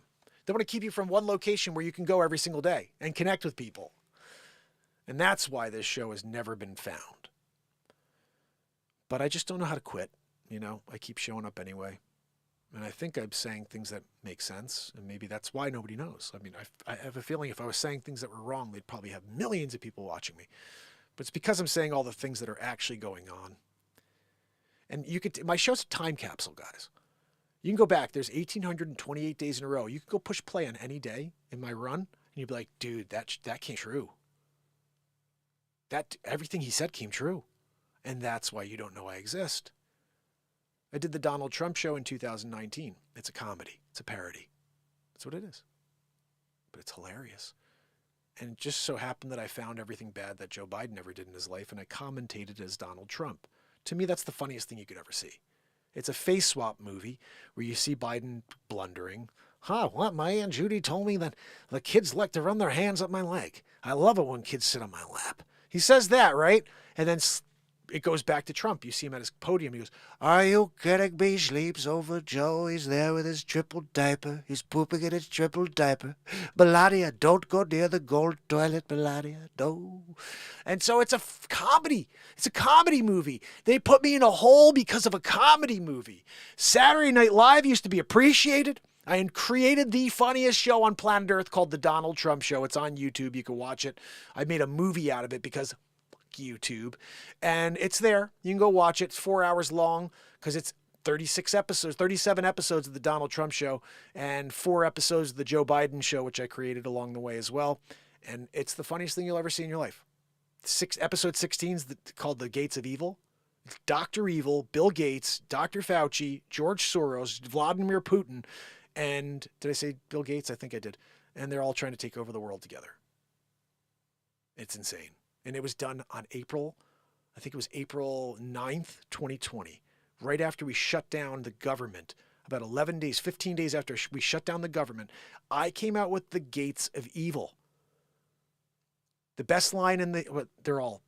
They want to keep you from one location where you can go every single day and connect with people. And that's why this show has never been found. But I just don't know how to quit. You know, I keep showing up anyway. And I think I'm saying things that make sense. And maybe that's why nobody knows. I mean, I have a feeling if I was saying things that were wrong, they'd probably have millions of people watching me. But it's because I'm saying all the things that are actually going on. And my show's a time capsule, guys. You can go back. There's 1,828 days in a row. You can go push play on any day in my run, and you'd be like, dude, that came true. Everything he said came true. And that's why you don't know I exist. I did the Donald Trump show in 2019. It's a comedy. It's a parody. That's what it is. But it's hilarious. And it just so happened that I found everything bad that Joe Biden ever did in his life, and I commentated as Donald Trump. To me, that's the funniest thing you could ever see. It's a face swap movie where you see Biden blundering. What? My Aunt Judy told me that the kids like to run their hands up my leg. I love it when kids sit on my lap. He says that, right? And then it goes back to Trump. You see him at his podium. He goes, "Are you kidding me? Sleeps over Joe. He's there with his triple diaper. He's pooping in his triple diaper. Melania, don't go near the gold toilet, Melania. No." And so it's a comedy. It's a comedy movie. They put me in a hole because of a comedy movie. Saturday Night Live used to be appreciated. I created the funniest show on planet Earth called The Donald Trump Show. It's on YouTube. You can watch it. I made a movie out of it because YouTube, and it's there. You can go watch it. It's 4 hours long because it's 37 episodes of the Donald Trump Show and 4 episodes of the Joe Biden Show, which I created along the way as well. And it's the funniest thing you'll ever see in your life. Episode 16 is called The Gates of Evil. It's Dr. Evil, Bill Gates, Dr. Fauci, George Soros, Vladimir Putin, and did I say Bill Gates? I think I did. And they're all trying to take over the world together. It's insane. And it was done on April 9th, 2020, right after we shut down the government. About 15 days after we shut down the government, I came out with The Gates of Evil. The best line in the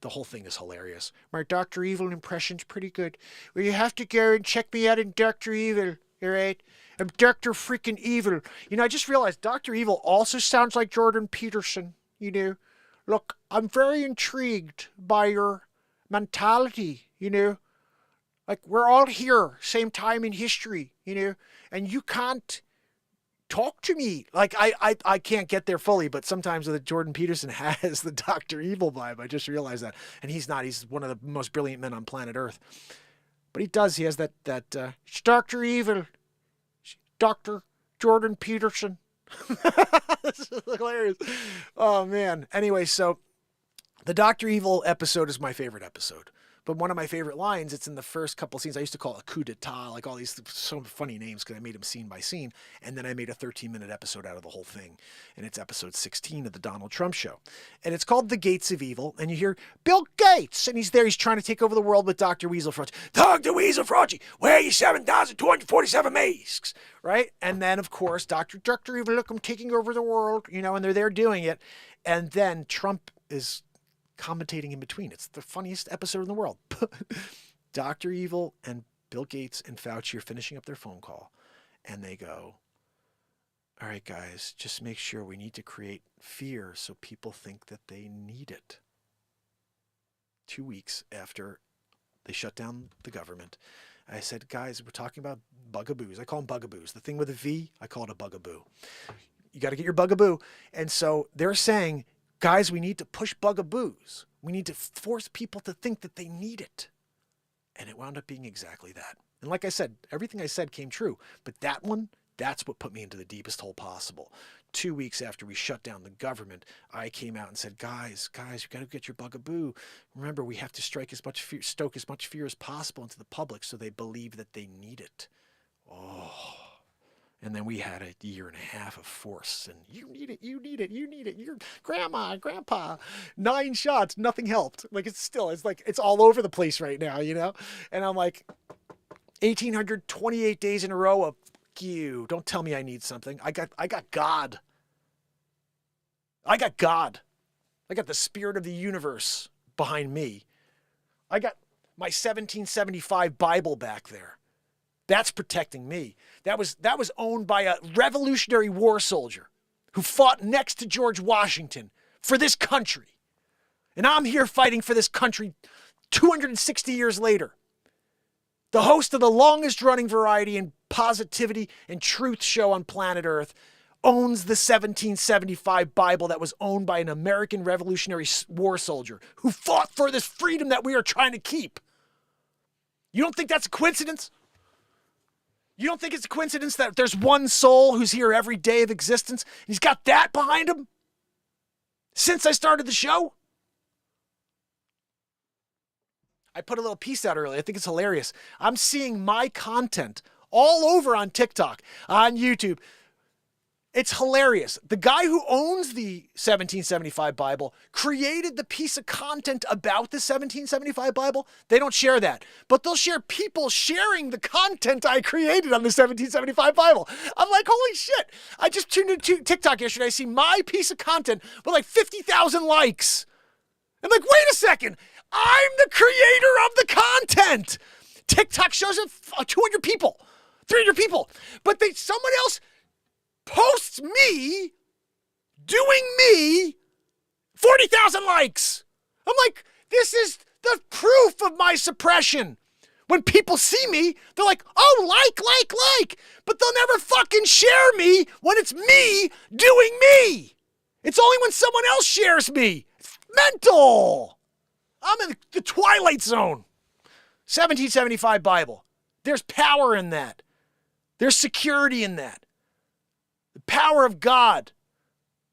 whole thing is hilarious. My Dr. Evil impression's pretty good. Well, you have to go and check me out in Dr. Evil, all right? I'm Dr. freaking Evil. You know, I just realized Dr. Evil also sounds like Jordan Peterson, you know? Look, I'm very intrigued by your mentality, you know? Like, we're all here, same time in history, you know? And you can't talk to me. Like, I can't get there fully, but sometimes the Jordan Peterson has the Dr. Evil vibe. I just realized that. And he's not. He's one of the most brilliant men on planet Earth. But he does. He has that it's Dr. Evil. Dr. Jordan Peterson. This is hilarious. Oh, man. Anyway, so the Dr. Evil episode is my favorite episode. But one of my favorite lines, it's in the first couple scenes. I used to call it a coup d'etat, like all these so funny names because I made them scene by scene. And then I made a 13-minute episode out of the whole thing. And it's episode 16 of the Donald Trump Show. And it's called The Gates of Evil. And you hear Bill Gates. And he's there. He's trying to take over the world with Dr. Weasel Frauci. Dr. Weasel Frauci, where are your 7,247 masks? Right? And then, of course, Dr. Evil, look, I'm taking over the world. You know, and they're there doing it. And then Trump is commentating in between. It's the funniest episode in the world. Dr. Evil and Bill Gates and Fauci are finishing up their phone call, and they go, all right, guys, just make sure we need to create fear so people think that they need it. 2 weeks after they shut down the government, I said, guys, we're talking about bugaboos. I call them bugaboos. The thing with a V, I call it a bugaboo. You got to get your bugaboo. And so they're saying, guys, we need to push bugaboos. We need to force people to think that they need it. And it wound up being exactly that. And like I said, everything I said came true. But that one, that's what put me into the deepest hole possible. 2 weeks after we shut down the government, I came out and said, guys, you got to get your bugaboo. Remember, we have to stoke as much fear as possible into the public so they believe that they need it. Oh. And then we had a year and a half of force. And you need it. Your grandma, grandpa, 9 shots, nothing helped. Like it's all over the place right now, you know? And I'm like, 1,828 days in a row of you. Don't tell me I need something. I got God. I got God. I got the spirit of the universe behind me. I got my 1775 Bible back there. That's protecting me. That was owned by a Revolutionary War soldier who fought next to George Washington for this country. And I'm here fighting for this country 260 years later. The host of the longest running variety and positivity and truth show on planet Earth owns the 1775 Bible that was owned by an American Revolutionary War soldier who fought for this freedom that we are trying to keep. You don't think that's a coincidence? You don't think it's a coincidence that there's one soul who's here every day of existence and he's got that behind him since I started the show? I put a little piece out earlier. I think it's hilarious. I'm seeing my content all over on TikTok, on YouTube. It's hilarious. The guy who owns the 1775 Bible created the piece of content about the 1775 Bible. They don't share that, but they'll share people sharing the content I created on the 1775 Bible. I'm like, holy shit. I just tuned into TikTok yesterday. I see my piece of content with like 50,000 likes. I'm like, wait a second. I'm the creator of the content. TikTok shows it 200 people, 300 people, but someone else posts me doing me 40,000 likes. I'm like, this is the proof of my suppression. When people see me, they're like, oh, like, but they'll never fucking share me when it's me doing me. It's only when someone else shares me. It's mental. I'm in the twilight zone. 1775 Bible. There's power in that. There's security in that. The power of God.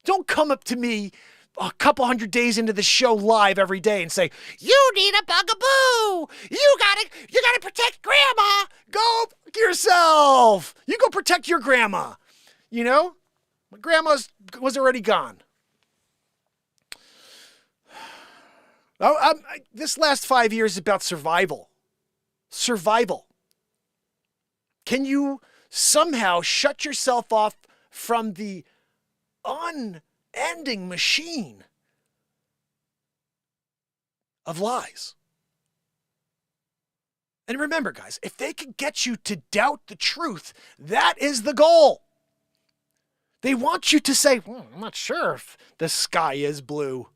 Don't come up to me a couple hundred days into the show live every day and say, you need a bugaboo. You gotta protect grandma. Go yourself. You go protect your grandma. You know? My grandma was already gone. This last 5 years is about survival. Survival. Can you somehow shut yourself off from the unending machine of lies? And remember, guys, if they can get you to doubt the truth, that is the goal. They want you to say, I'm not sure if the sky is blue.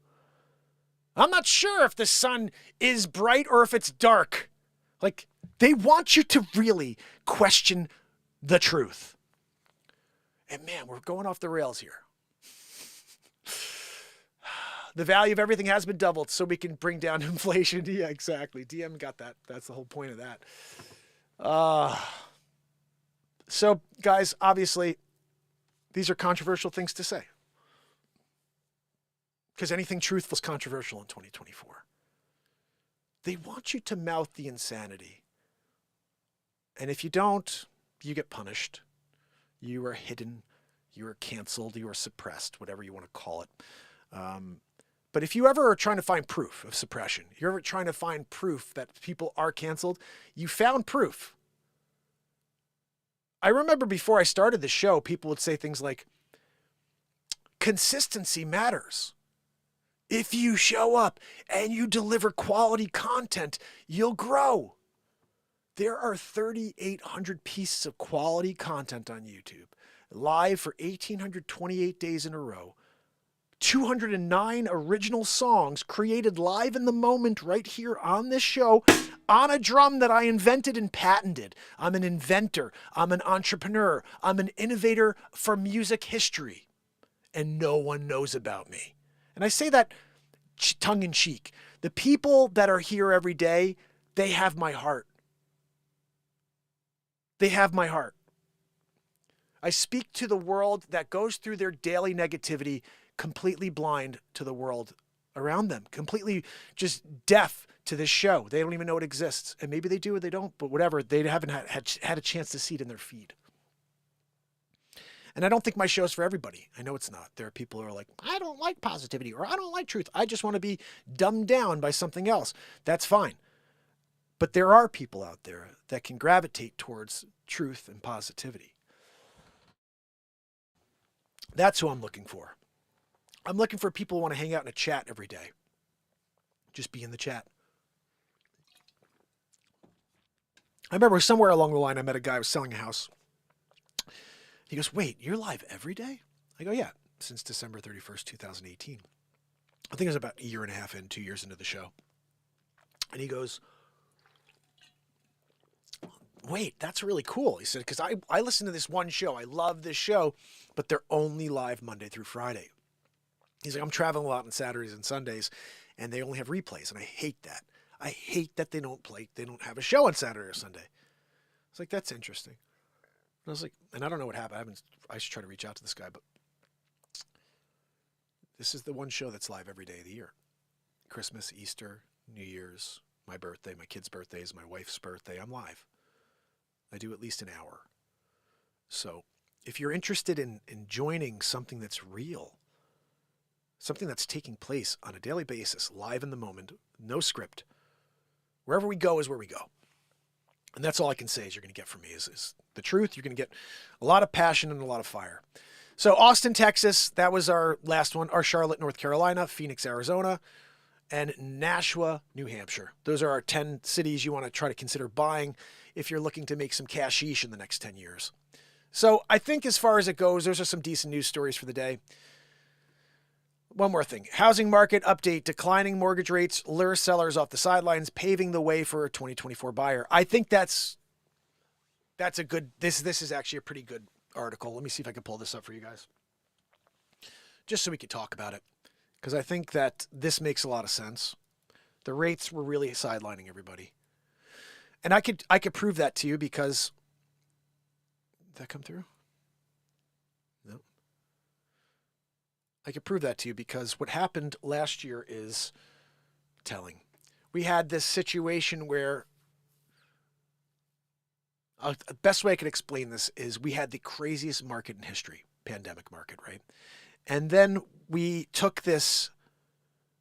I'm not sure if the sun is bright or if it's dark. Like, they want you to really question the truth. And man, we're going off the rails here. The value of everything has been doubled so we can bring down inflation. Yeah, exactly. DM got that. That's the whole point of that. So, guys, obviously, these are controversial things to say. because anything truthful is controversial in 2024. They want you to mouth the insanity. And if you don't, you get punished. You are hidden. You are canceled. You are suppressed, whatever you want to call it. But if you ever are trying to find proof of suppression, you're ever trying to find proof that people are canceled, you found proof. I remember before I started the show, people would say things like, consistency matters. If you show up and you deliver quality content, you'll grow. There are 3,800 pieces of quality content on YouTube, live for 1,828 days in a row. 209 original songs created live in the moment right here on this show on a drum that I invented and patented. I'm an inventor. I'm an entrepreneur. I'm an innovator for music history. And no one knows about me. And I say that tongue in cheek. The people that are here every day, they have my heart. They have my heart. I speak to the world that goes through their daily negativity completely blind to the world around them, completely just deaf to this show. They don't even know it exists. And maybe they do or they don't, but whatever. They haven't had a chance to see it in their feed. And I don't think my show's for everybody. I know it's not. There are people who are like, I don't like positivity or I don't like truth. I just want to be dumbed down by something else. That's fine. But there are people out there that can gravitate towards truth and positivity. That's who I'm looking for. I'm looking for people who want to hang out in a chat every day. Just be in the chat. I remember somewhere along the line, I met a guy who was selling a house. He goes, wait, you're live every day? I go, yeah, since December 31st, 2018. I think it was about a year and a half in, 2 years into the show. And he goes, wait, that's really cool. He said, because I listen to this one show. I love this show, but they're only live Monday through Friday. He's like, I'm traveling a lot on Saturdays and Sundays, and they only have replays, and I hate that. I hate that they don't have a show on Saturday or Sunday. It's like, that's interesting. And I was like, and I don't know what happened. I should try to reach out to this guy, but this is the one show that's live every day of the year. Christmas, Easter, New Year's, my birthday, my kids' birthdays, my wife's birthday, I'm live. I do at least an hour. So if you're interested in joining something that's real, something that's taking place on a daily basis, live in the moment, no script, wherever we go is where we go. And that's all I can say is you're going to get from me is the truth. You're going to get a lot of passion and a lot of fire. So Austin, Texas, that was our last one. Our Charlotte, North Carolina, Phoenix, Arizona, and Nashua, New Hampshire. Those are our 10 cities you want to try to consider buying if you're looking to make some cashish in the next 10 years. So I think as far as it goes, those are some decent news stories for the day. One more thing. Housing market update. Declining mortgage rates lure sellers off the sidelines, paving the way for a 2024 buyer. I think that's a good, this is actually a pretty good article. Let me see if I can pull this up for you guys. Just so we could talk about it. Because I think that this makes a lot of sense. The rates were really sidelining everybody. And I could prove that to you because, did that come through? No. I could prove that to you because what happened last year is telling. We had this situation where, the best way I could explain this is we had the craziest market in history, pandemic market, right? And then we took this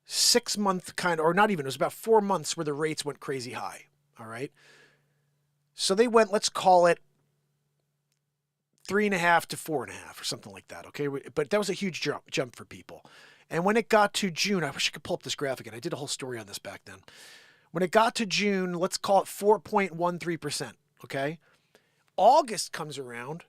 6 month or not even, it was about 4 months where the rates went crazy high. All right. So they went, let's call it 3.5 to 4.5 or something like that. Okay. But that was a huge jump for people. And when it got to June, I wish I could pull up this graphic and I did a whole story on this back then. When it got to June, let's call it 4.13%. Okay. August comes around.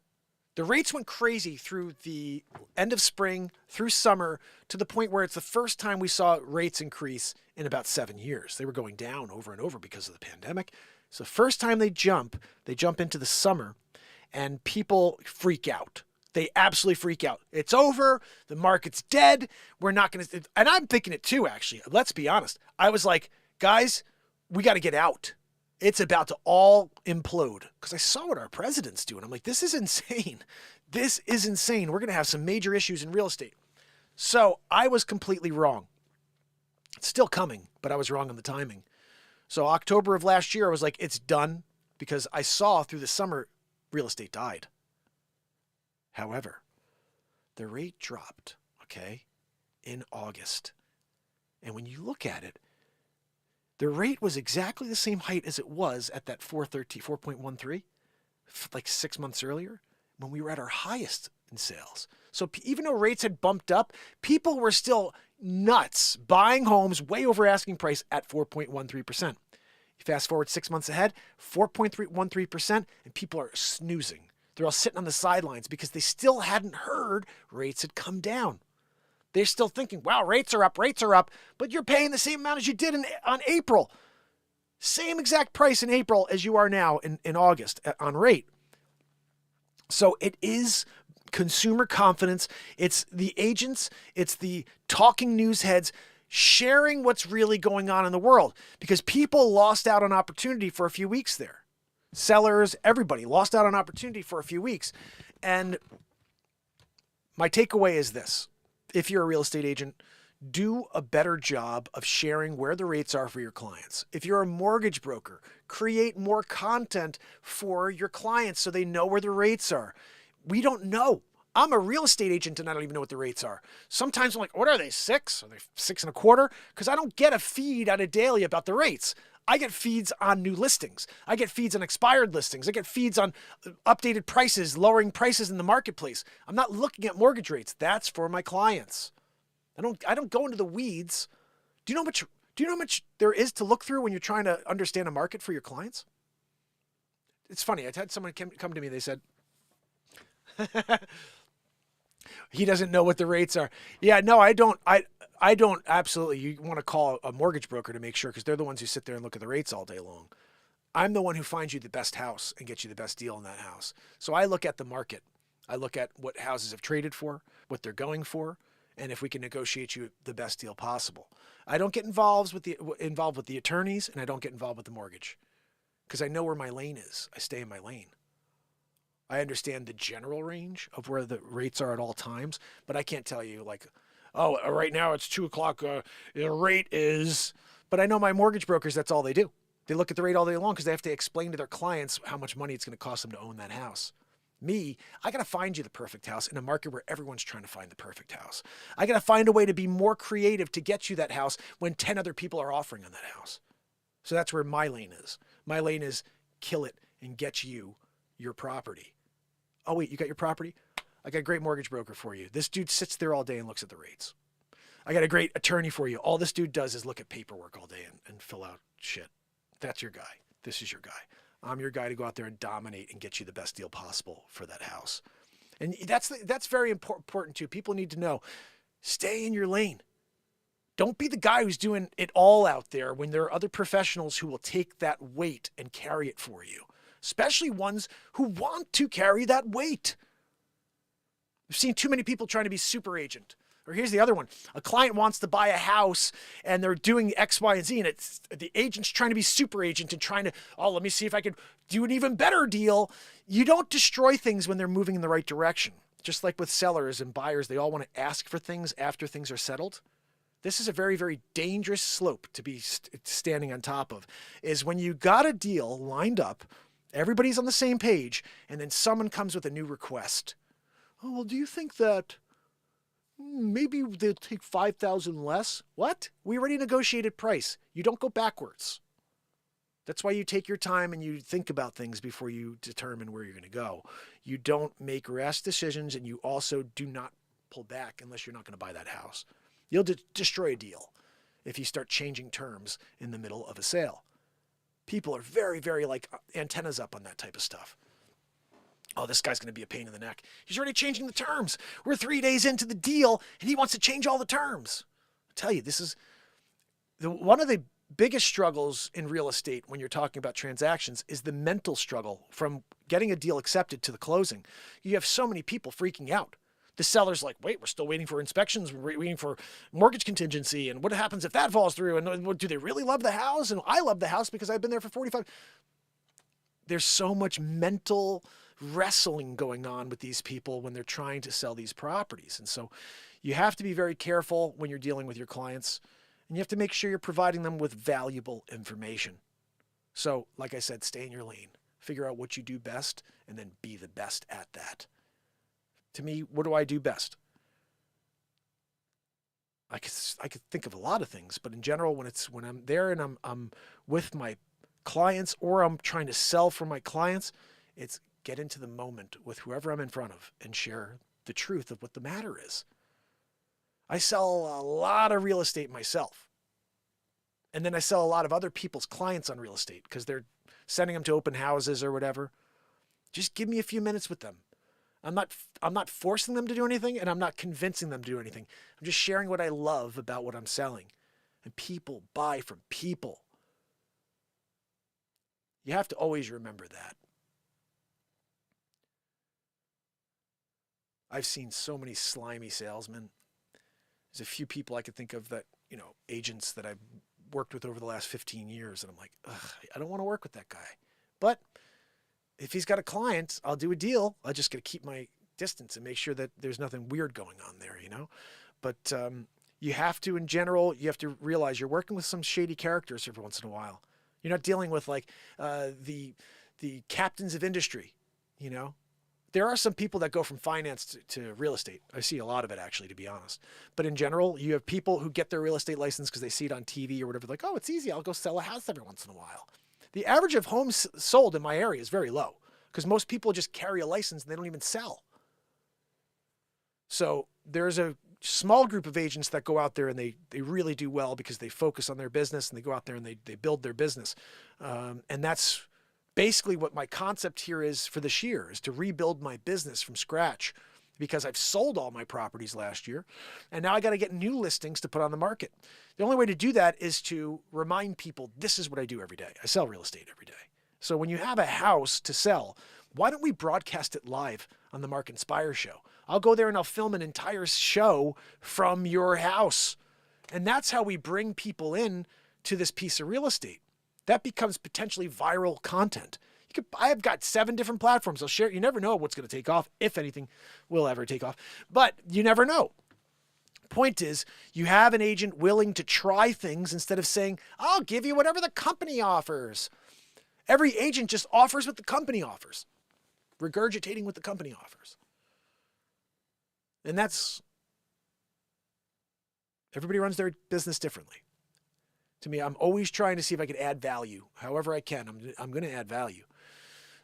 The rates went crazy through the end of spring, through summer, to the point where it's the first time we saw rates increase in about 7 years. They were going down over and over because of the pandemic. So the first time they jump into the summer, and people freak out. They absolutely freak out. It's over. The market's dead. We're not going to... And I'm thinking it too, actually. Let's be honest. I was like, guys, we got to get out. It's about to all implode. Because I saw what our president's doing. I'm like, this is insane. This is insane. We're going to have some major issues in real estate. So I was completely wrong. It's still coming, but I was wrong on the timing. So October of last year, I was like, it's done, because I saw through the summer real estate died. However, the rate dropped, okay, in August. And when you look at it, the rate was exactly the same height as it was at that 4.13, like 6 months earlier, when we were at our highest in sales. So even though rates had bumped up, people were still nuts buying homes way over asking price at 4.13%. You fast forward 6 months ahead, 4.13%, and people are snoozing. They're all sitting on the sidelines because they still hadn't heard rates had come down. They're still thinking, wow, rates are up, but you're paying the same amount as you did on April. Same exact price in April as you are now in August on rate. So it is consumer confidence. It's the agents, it's the talking news heads sharing what's really going on in the world, because people lost out on opportunity for a few weeks there. Sellers, everybody lost out on opportunity for a few weeks. And my takeaway is this. If you're a real estate agent, do a better job of sharing where the rates are for your clients. If you're a mortgage broker, create more content for your clients so they know where the rates are. We don't know. I'm a real estate agent and I don't even know what the rates are. Sometimes I'm like, what are they, 6? Are they 6.25? Because I don't get a feed on a daily about the rates. I get feeds on new listings. I get feeds on expired listings. I get feeds on updated prices, lowering prices in the marketplace. I'm not looking at mortgage rates. That's for my clients. I don't go into the weeds. Do you know how much there is to look through when you're trying to understand a market for your clients? It's funny. I had someone come to me. They said, he doesn't know what the rates are. Yeah, no, I don't. I don't absolutely. You want to call a mortgage broker to make sure, because they're the ones who sit there and look at the rates all day long. I'm the one who finds you the best house and gets you the best deal in that house. So I look at the market. I look at what houses have traded for, what they're going for, and if we can negotiate you the best deal possible. I don't get involved with the attorneys, and I don't get involved with the mortgage, because I know where my lane is. I stay in my lane. I understand the general range of where the rates are at all times, but I can't tell you like, oh, right now it's 2:00. The rate is, but I know my mortgage brokers, that's all they do. They look at the rate all day long because they have to explain to their clients how much money it's going to cost them to own that house. Me, I got to find you the perfect house in a market where everyone's trying to find the perfect house. I got to find a way to be more creative to get you that house when 10 other people are offering on that house. So that's where my lane is. My lane is kill it and get you your property. Oh, wait, you got your property? I got a great mortgage broker for you. This dude sits there all day and looks at the rates. I got a great attorney for you. All this dude does is look at paperwork all day and fill out shit. That's your guy. This is your guy. I'm your guy to go out there and dominate and get you the best deal possible for that house. And that's very important too. People need to know, stay in your lane. Don't be the guy who's doing it all out there when there are other professionals who will take that weight and carry it for you. Especially ones who want to carry that weight. I've seen too many people trying to be super agent. Or here's the other one. A client wants to buy a house and they're doing X, Y, and Z, and it's the agent's trying to be super agent and trying to, let me see if I could do an even better deal. You don't destroy things when they're moving in the right direction. Just like with sellers and buyers, they all want to ask for things after things are settled. This is a very, very dangerous slope to be standing on top of, is when you got a deal lined up, everybody's on the same page, and then someone comes with a new request. Oh, well, do you think that maybe they'll take $5,000 less? What? We already negotiated price. You don't go backwards. That's why you take your time and you think about things before you determine where you're going to go. You don't make rash decisions, and you also do not pull back unless you're not going to buy that house. You'll destroy a deal if you start changing terms in the middle of a sale. People are very, very like antennas up on that type of stuff. Oh, this guy's going to be a pain in the neck. He's already changing the terms. We're 3 days into the deal and he wants to change all the terms. I tell you, this is one of the biggest struggles in real estate when you're talking about transactions is the mental struggle from getting a deal accepted to the closing. You have so many people freaking out. The seller's like, wait, we're still waiting for inspections. We're waiting for mortgage contingency. And what happens if that falls through? And do they really love the house? And I love the house because I've been there for 45. There's so much mental wrestling going on with these people when they're trying to sell these properties. And so you have to be very careful when you're dealing with your clients, and you have to make sure you're providing them with valuable information. So, like I said, stay in your lane, figure out what you do best, and then be the best at that. To me, what do I do best? I could think of a lot of things, but in general, when I'm there and I'm with my clients, or I'm trying to sell for my clients, it's get into the moment with whoever I'm in front of and share the truth of what the matter is. I sell a lot of real estate myself. And then I sell a lot of other people's clients on real estate because they're sending them to open houses or whatever. Just give me a few minutes with them. I'm not forcing them to do anything, and I'm not convincing them to do anything. I'm just sharing what I love about what I'm selling. And people buy from people. You have to always remember that. I've seen so many slimy salesmen. There's a few people I could think of that, agents that I've worked with over the last 15 years. And I'm like, I don't want to work with that guy. But if he's got a client, I'll do a deal. I just got to keep my distance and make sure that there's nothing weird going on there, But you have to, in general, you have to realize you're working with some shady characters every once in a while. You're not dealing with like the captains of industry, There are some people that go from finance to real estate. I see a lot of it, actually, to be honest. But in general, you have people who get their real estate license because they see it on TV or whatever. Like, oh, it's easy. I'll go sell a house every once in a while. The average of homes sold in my area is very low because most people just carry a license and they don't even sell. So there's a small group of agents that go out there and they really do well because they focus on their business and they go out there and they build their business. And that's basically what my concept here is for this year, is to rebuild my business from scratch because I've sold all my properties last year. And now I got to get new listings to put on the market. The only way to do that is to remind people, this is what I do every day. I sell real estate every day. So when you have a house to sell, why don't we broadcast it live on the Mark Inspire show? I'll go there and I'll film an entire show from your house. And that's how we bring people in to this piece of real estate. That becomes potentially viral content. I've got 7 different platforms. I'll share. You never know what's going to take off, if anything will ever take off. But you never know. Point is, you have an agent willing to try things instead of saying, I'll give you whatever the company offers. Every agent just offers what the company offers, regurgitating what the company offers. And everybody runs their business differently. To me, I'm always trying to see if I can add value. However I can, I'm going to add value.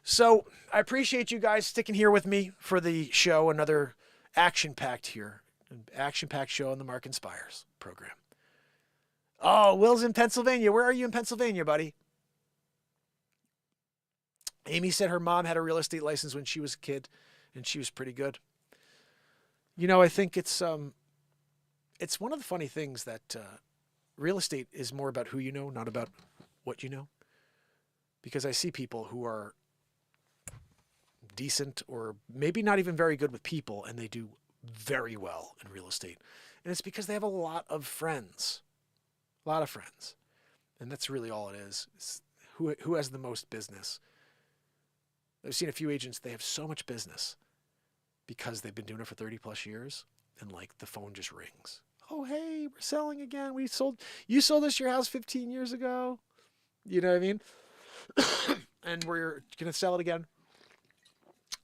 So I appreciate you guys sticking here with me for the show. Another action-packed show on the Mark Inspires program. Oh, Will's in Pennsylvania. Where are you in Pennsylvania, buddy? Amy said her mom had a real estate license when she was a kid, and she was pretty good. I think it's one of the funny things that real estate is more about who you know, not about what you know. Because I see people who are decent or maybe not even very good with people, and they do very well in real estate. And it's because they have a lot of friends. A lot of friends. And that's really all it is. It's who has the most business. I've seen a few agents, they have so much business because they've been doing it for 30 plus years, and like the phone just rings. Oh, hey, we're selling again. You sold us your house 15 years ago. You know what I mean? And we're going to sell it again.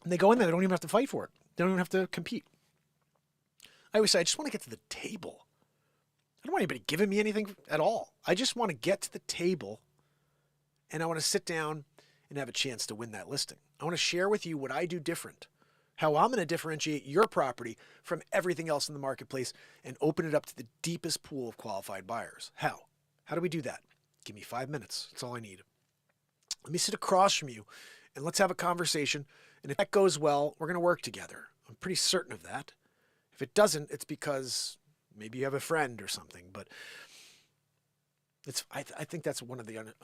And they go in there. They don't even have to fight for it. They don't even have to compete. I always say, I just want to get to the table. I don't want anybody giving me anything at all. I just want to get to the table, and I want to sit down and have a chance to win that listing. I want to share with you what I do different, how I'm going to differentiate your property from everything else in the marketplace and open it up to the deepest pool of qualified buyers. How? How do we do that? Give me 5 minutes. That's all I need. Let me sit across from you and let's have a conversation. And if that goes well, we're going to work together. I'm pretty certain of that. If it doesn't, it's because maybe you have a friend or something. But I think that's one of the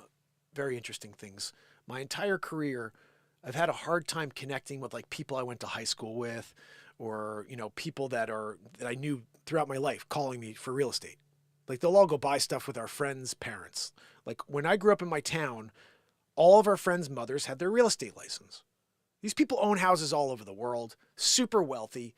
very interesting things. My entire career, I've had a hard time connecting with like people I went to high school with, or people that I knew throughout my life calling me for real estate. Like they'll all go buy stuff with our friends' parents. Like when I grew up in my town, all of our friends' mothers had their real estate license. These people own houses all over the world, super wealthy.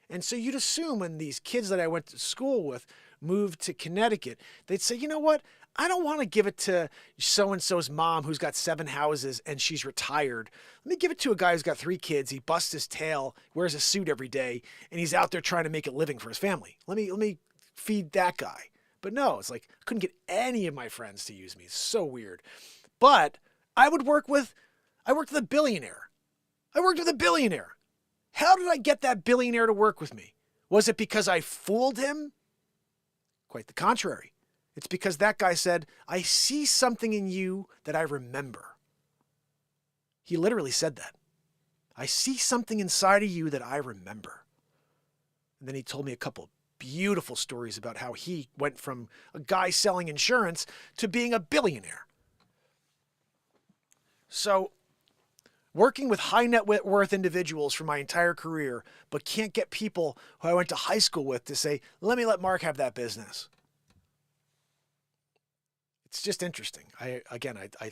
And so you'd assume when these kids that I went to school with moved to Connecticut, they'd say, you know what? I don't want to give it to so-and-so's mom who's got 7 houses and she's retired. Let me give it to a guy who's got 3 kids. He busts his tail, wears a suit every day, and he's out there trying to make a living for his family. Let me feed that guy. But no, it's like I couldn't get any of my friends to use me. It's so weird. But I worked with a billionaire. I worked with a billionaire. How did I get that billionaire to work with me? Was it because I fooled him? Quite the contrary. It's because that guy said, I see something in you that I remember. He literally said that. I see something inside of you that I remember. And then he told me a couple beautiful stories about how he went from a guy selling insurance to being a billionaire. So, working with high net worth individuals for my entire career, but can't get people who I went to high school with to say, let Mark have that business. It's just interesting. I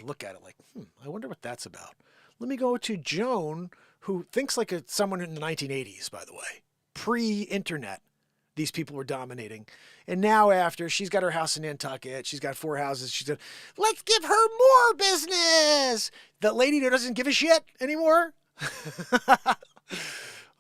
look at it like, I wonder what that's about. Let me go to Joan, who thinks like someone in the 1980s, by the way. Pre-internet, these people were dominating. And now after, she's got her house in Nantucket. She's got 4 houses. She said, let's give her more business. That lady who doesn't give a shit anymore.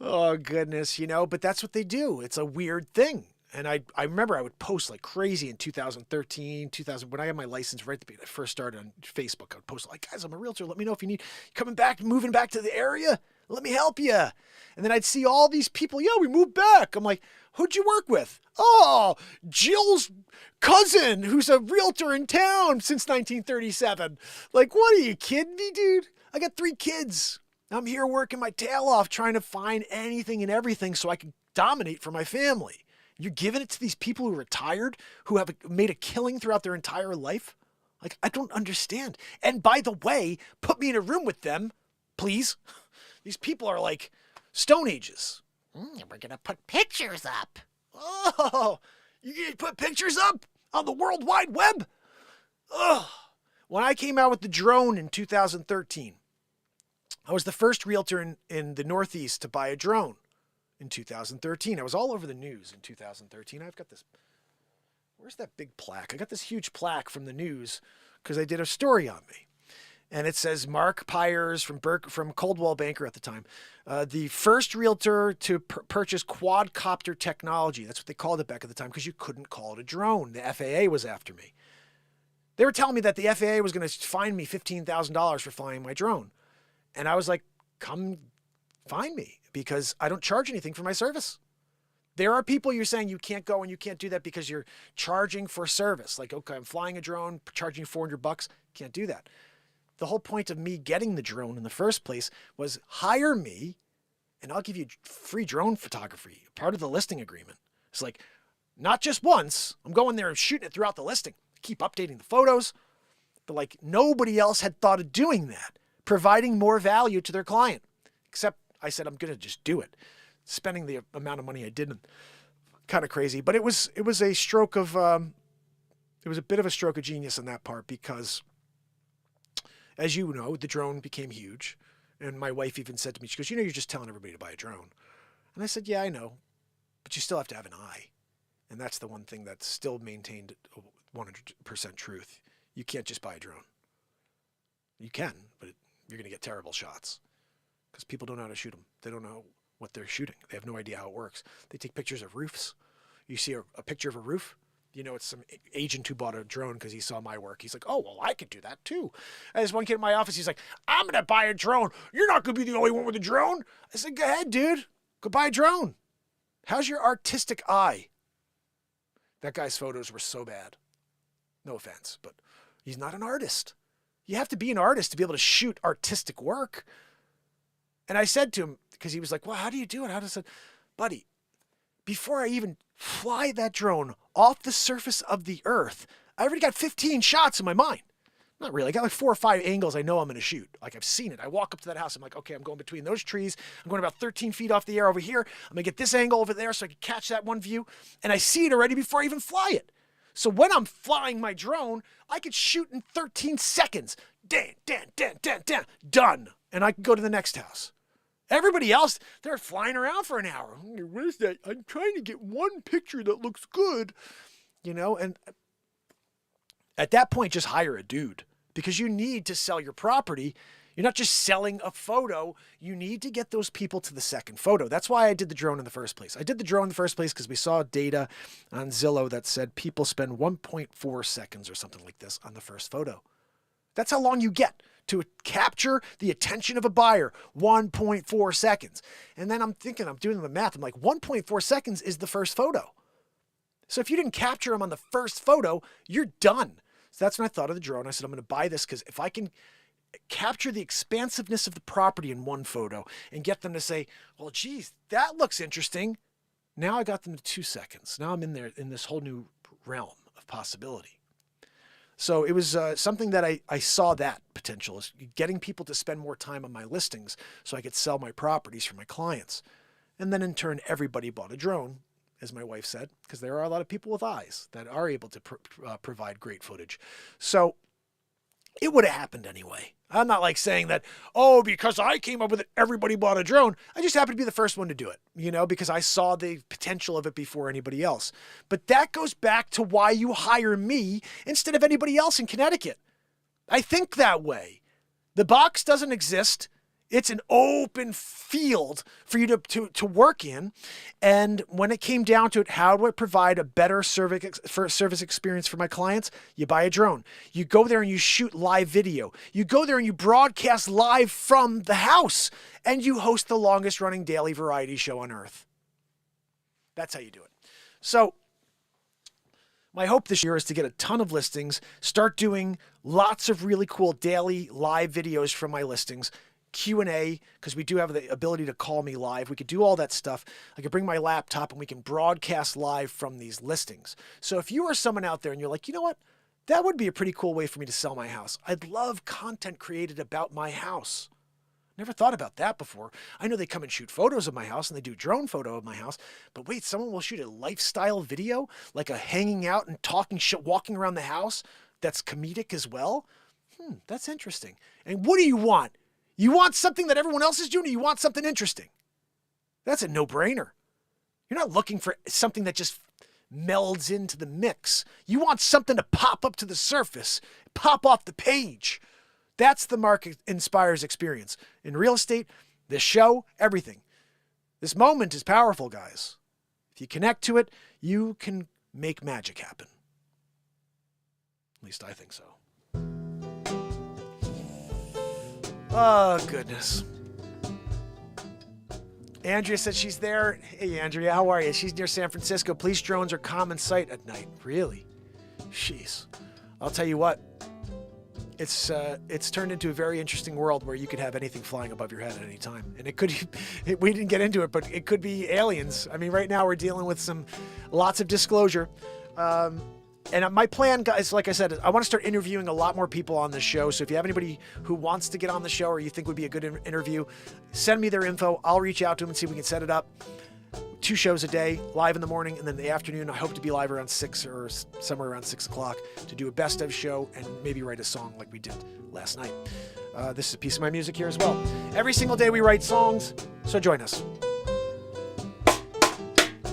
Oh, goodness, but that's what they do. It's a weird thing. And I remember I would post like crazy in 2013, when I got my license right at the beginning, I first started on Facebook. I would post like, guys, I'm a realtor. Let me know if you need moving back to the area. Let me help you. And then I'd see all these people. Yeah, we moved back. I'm like, who'd you work with? Oh, Jill's cousin, who's a realtor in town since 1937. Like, what, are you kidding me, dude? I got 3 kids. I'm here working my tail off trying to find anything and everything so I can dominate for my family. You're giving it to these people who are retired, who have made a killing throughout their entire life? Like, I don't understand. And by the way, put me in a room with them, please. These people are like Stone Ages. We're going to put pictures up. Oh, you going to put pictures up on the World Wide Web? Oh. When I came out with the drone in 2013, I was the first realtor in the Northeast to buy a drone. In 2013. I was all over the news in 2013. I've got this, where's that big plaque? I got this huge plaque from the news because I did a story on me. And it says Mark Pires from Coldwell Banker at the time, the first realtor to purchase quadcopter technology. That's what they called it back at the time because you couldn't call it a drone. The FAA was after me. They were telling me that the FAA was going to fine me $15,000 for flying my drone. And I was like, come find me. Because I don't charge anything for my service. There are people you're saying you can't go and you can't do that because you're charging for service. Like, okay, I'm flying a drone, charging $400. Can't do that. The whole point of me getting the drone in the first place was hire me and I'll give you free drone photography. Part of the listing agreement. It's like, not just once. I'm going there and shooting it throughout the listing. Keep updating the photos. But like nobody else had thought of doing that. Providing more value to their client. Except I said, I'm going to just do it. Spending the amount of money I did, kind of crazy. But it was a stroke of, it was a bit of a stroke of genius on that part because, as you know, the drone became huge. And my wife even said to me, she goes, you're just telling everybody to buy a drone. And I said, yeah, I know. But you still have to have an eye. And that's the one thing that's still maintained 100% truth. You can't just buy a drone. You can, but you're going to get terrible shots. Because people don't know how to shoot them. They don't know what they're shooting. They have no idea how it works. They take pictures of roofs. You see a picture of a roof, it's some agent who bought a drone because he saw my work. He's like, oh, well, I could do that too. And there's one kid in my office, he's like, I'm going to buy a drone. You're not going to be the only one with a drone. I said, go ahead, dude. Go buy a drone. How's your artistic eye? That guy's photos were so bad. No offense, but he's not an artist. You have to be an artist to be able to shoot artistic work. And I said to him, because he was like, well, how do you do it? I said, buddy, before I even fly that drone off the surface of the earth, I already got 15 shots in my mind. Not really. I got like 4 or 5 angles I know I'm going to shoot. Like I've seen it. I walk up to that house. I'm like, okay, I'm going between those trees. I'm going about 13 feet off the air over here. I'm going to get this angle over there so I can catch that one view. And I see it already before I even fly it. So when I'm flying my drone, I could shoot in 13 seconds. Done. And I can go to the next house. Everybody else, they're flying around for an hour. What is that? I'm trying to get one picture that looks good, and at that point, just hire a dude because you need to sell your property. You're not just selling a photo. You need to get those people to the second photo. That's why I did the drone in the first place. I did the drone in the first place because we saw data on Zillow that said people spend 1.4 seconds or something like this on the first photo. That's how long you get to capture the attention of a buyer, 1.4 seconds. And then I'm doing the math. I'm like, 1.4 seconds is the first photo. So if you didn't capture them on the first photo, you're done. So that's when I thought of the drone. I said, I'm going to buy this because if I can capture the expansiveness of the property in one photo and get them to say, well, geez, that looks interesting. Now I got them to 2 seconds. Now I'm in there in this whole new realm of possibility. So it was something that I saw that potential is getting people to spend more time on my listings so I could sell my properties for my clients. And then in turn, everybody bought a drone, as my wife said, because there are a lot of people with eyes that are able to provide great footage. So it would have happened anyway. I'm not like saying that, because I came up with it, everybody bought a drone. I just happened to be the first one to do it, because I saw the potential of it before anybody else. But that goes back to why you hire me instead of anybody else in Connecticut. I think that way. The box doesn't exist. It's an open field for you to work in. And when it came down to it, how do I provide a better service experience for my clients? You buy a drone. You go there and you shoot live video. You go there and you broadcast live from the house. And you host the longest running daily variety show on earth. That's how you do it. So my hope this year is to get a ton of listings, start doing lots of really cool daily live videos from my listings, Q&A, because we do have the ability to call me live. We could do all that stuff. I could bring my laptop and we can broadcast live from these listings. So if you are someone out there and you're like, you know what? That would be a pretty cool way for me to sell my house. I'd love content created about my house. Never thought about that before. I know they come and shoot photos of my house and they do drone photo of my house, but wait, someone will shoot a lifestyle video, like a hanging out and talking shit, walking around the house that's comedic as well? That's interesting. And what do you want? You want something that everyone else is doing, or you want something interesting? That's a no-brainer. You're not looking for something that just melds into the mix. You want something to pop up to the surface, pop off the page. That's the Mark Inspires experience. In real estate, this show, everything. This moment is powerful, guys. If you connect to it, you can make magic happen. At least I think so. Oh, goodness. Andrea said she's there. Hey, Andrea, how are you? She's near San Francisco. Police drones are common sight at night. Really? Jeez. I'll tell you what. It's turned into a very interesting world where you could have anything flying above your head at any time. And we didn't get into it, but it could be aliens. I mean, right now we're dealing with lots of disclosure. And my plan, guys, like I said, I want to start interviewing a lot more people on this show. So if you have anybody who wants to get on the show or you think would be a good interview, send me their info. I'll reach out to them and see if we can set it up. 2 shows a day, live in the morning, and then the afternoon. I hope to be live around 6 or somewhere around 6 o'clock to do a best of show and maybe write a song like we did last night. This is a piece of my music here as well. Every single day we write songs, so join us.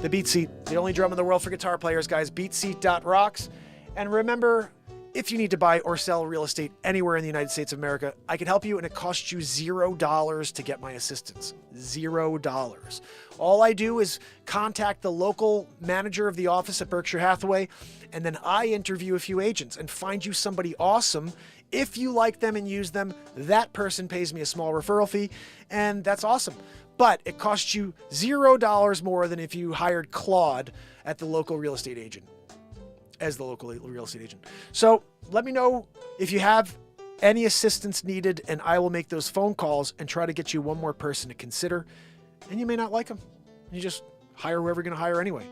The BeatSeat, the only drum in the world for guitar players, guys. BeatSeat.rocks. And remember, if you need to buy or sell real estate anywhere in the United States of America, I can help you, and it costs you $0 to get my assistance. $0. All I do is contact the local manager of the office at Berkshire Hathaway, and then I interview a few agents and find you somebody awesome. If you like them and use them, that person pays me a small referral fee, and that's awesome. But it costs you $0 more than if you hired Claude at the local real estate agent, as the local real estate agent. So let me know if you have any assistance needed, and I will make those phone calls and try to get you one more person to consider. And you may not like them. You just hire whoever you're going to hire anyway.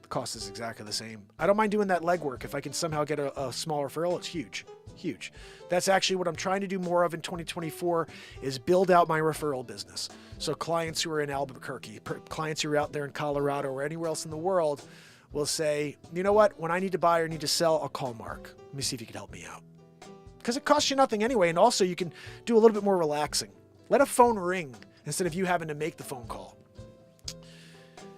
The cost is exactly the same. I don't mind doing that legwork. If I can somehow get a small referral, it's huge. Huge. That's actually what I'm trying to do more of in 2024 is build out my referral business. So clients who are in Albuquerque, clients who are out there in Colorado or anywhere else in the world will say, you know what, when I need to buy or need to sell, I'll call Mark. Let me see if you can help me out. Because it costs you nothing anyway. And also you can do a little bit more relaxing. Let a phone ring instead of you having to make the phone call.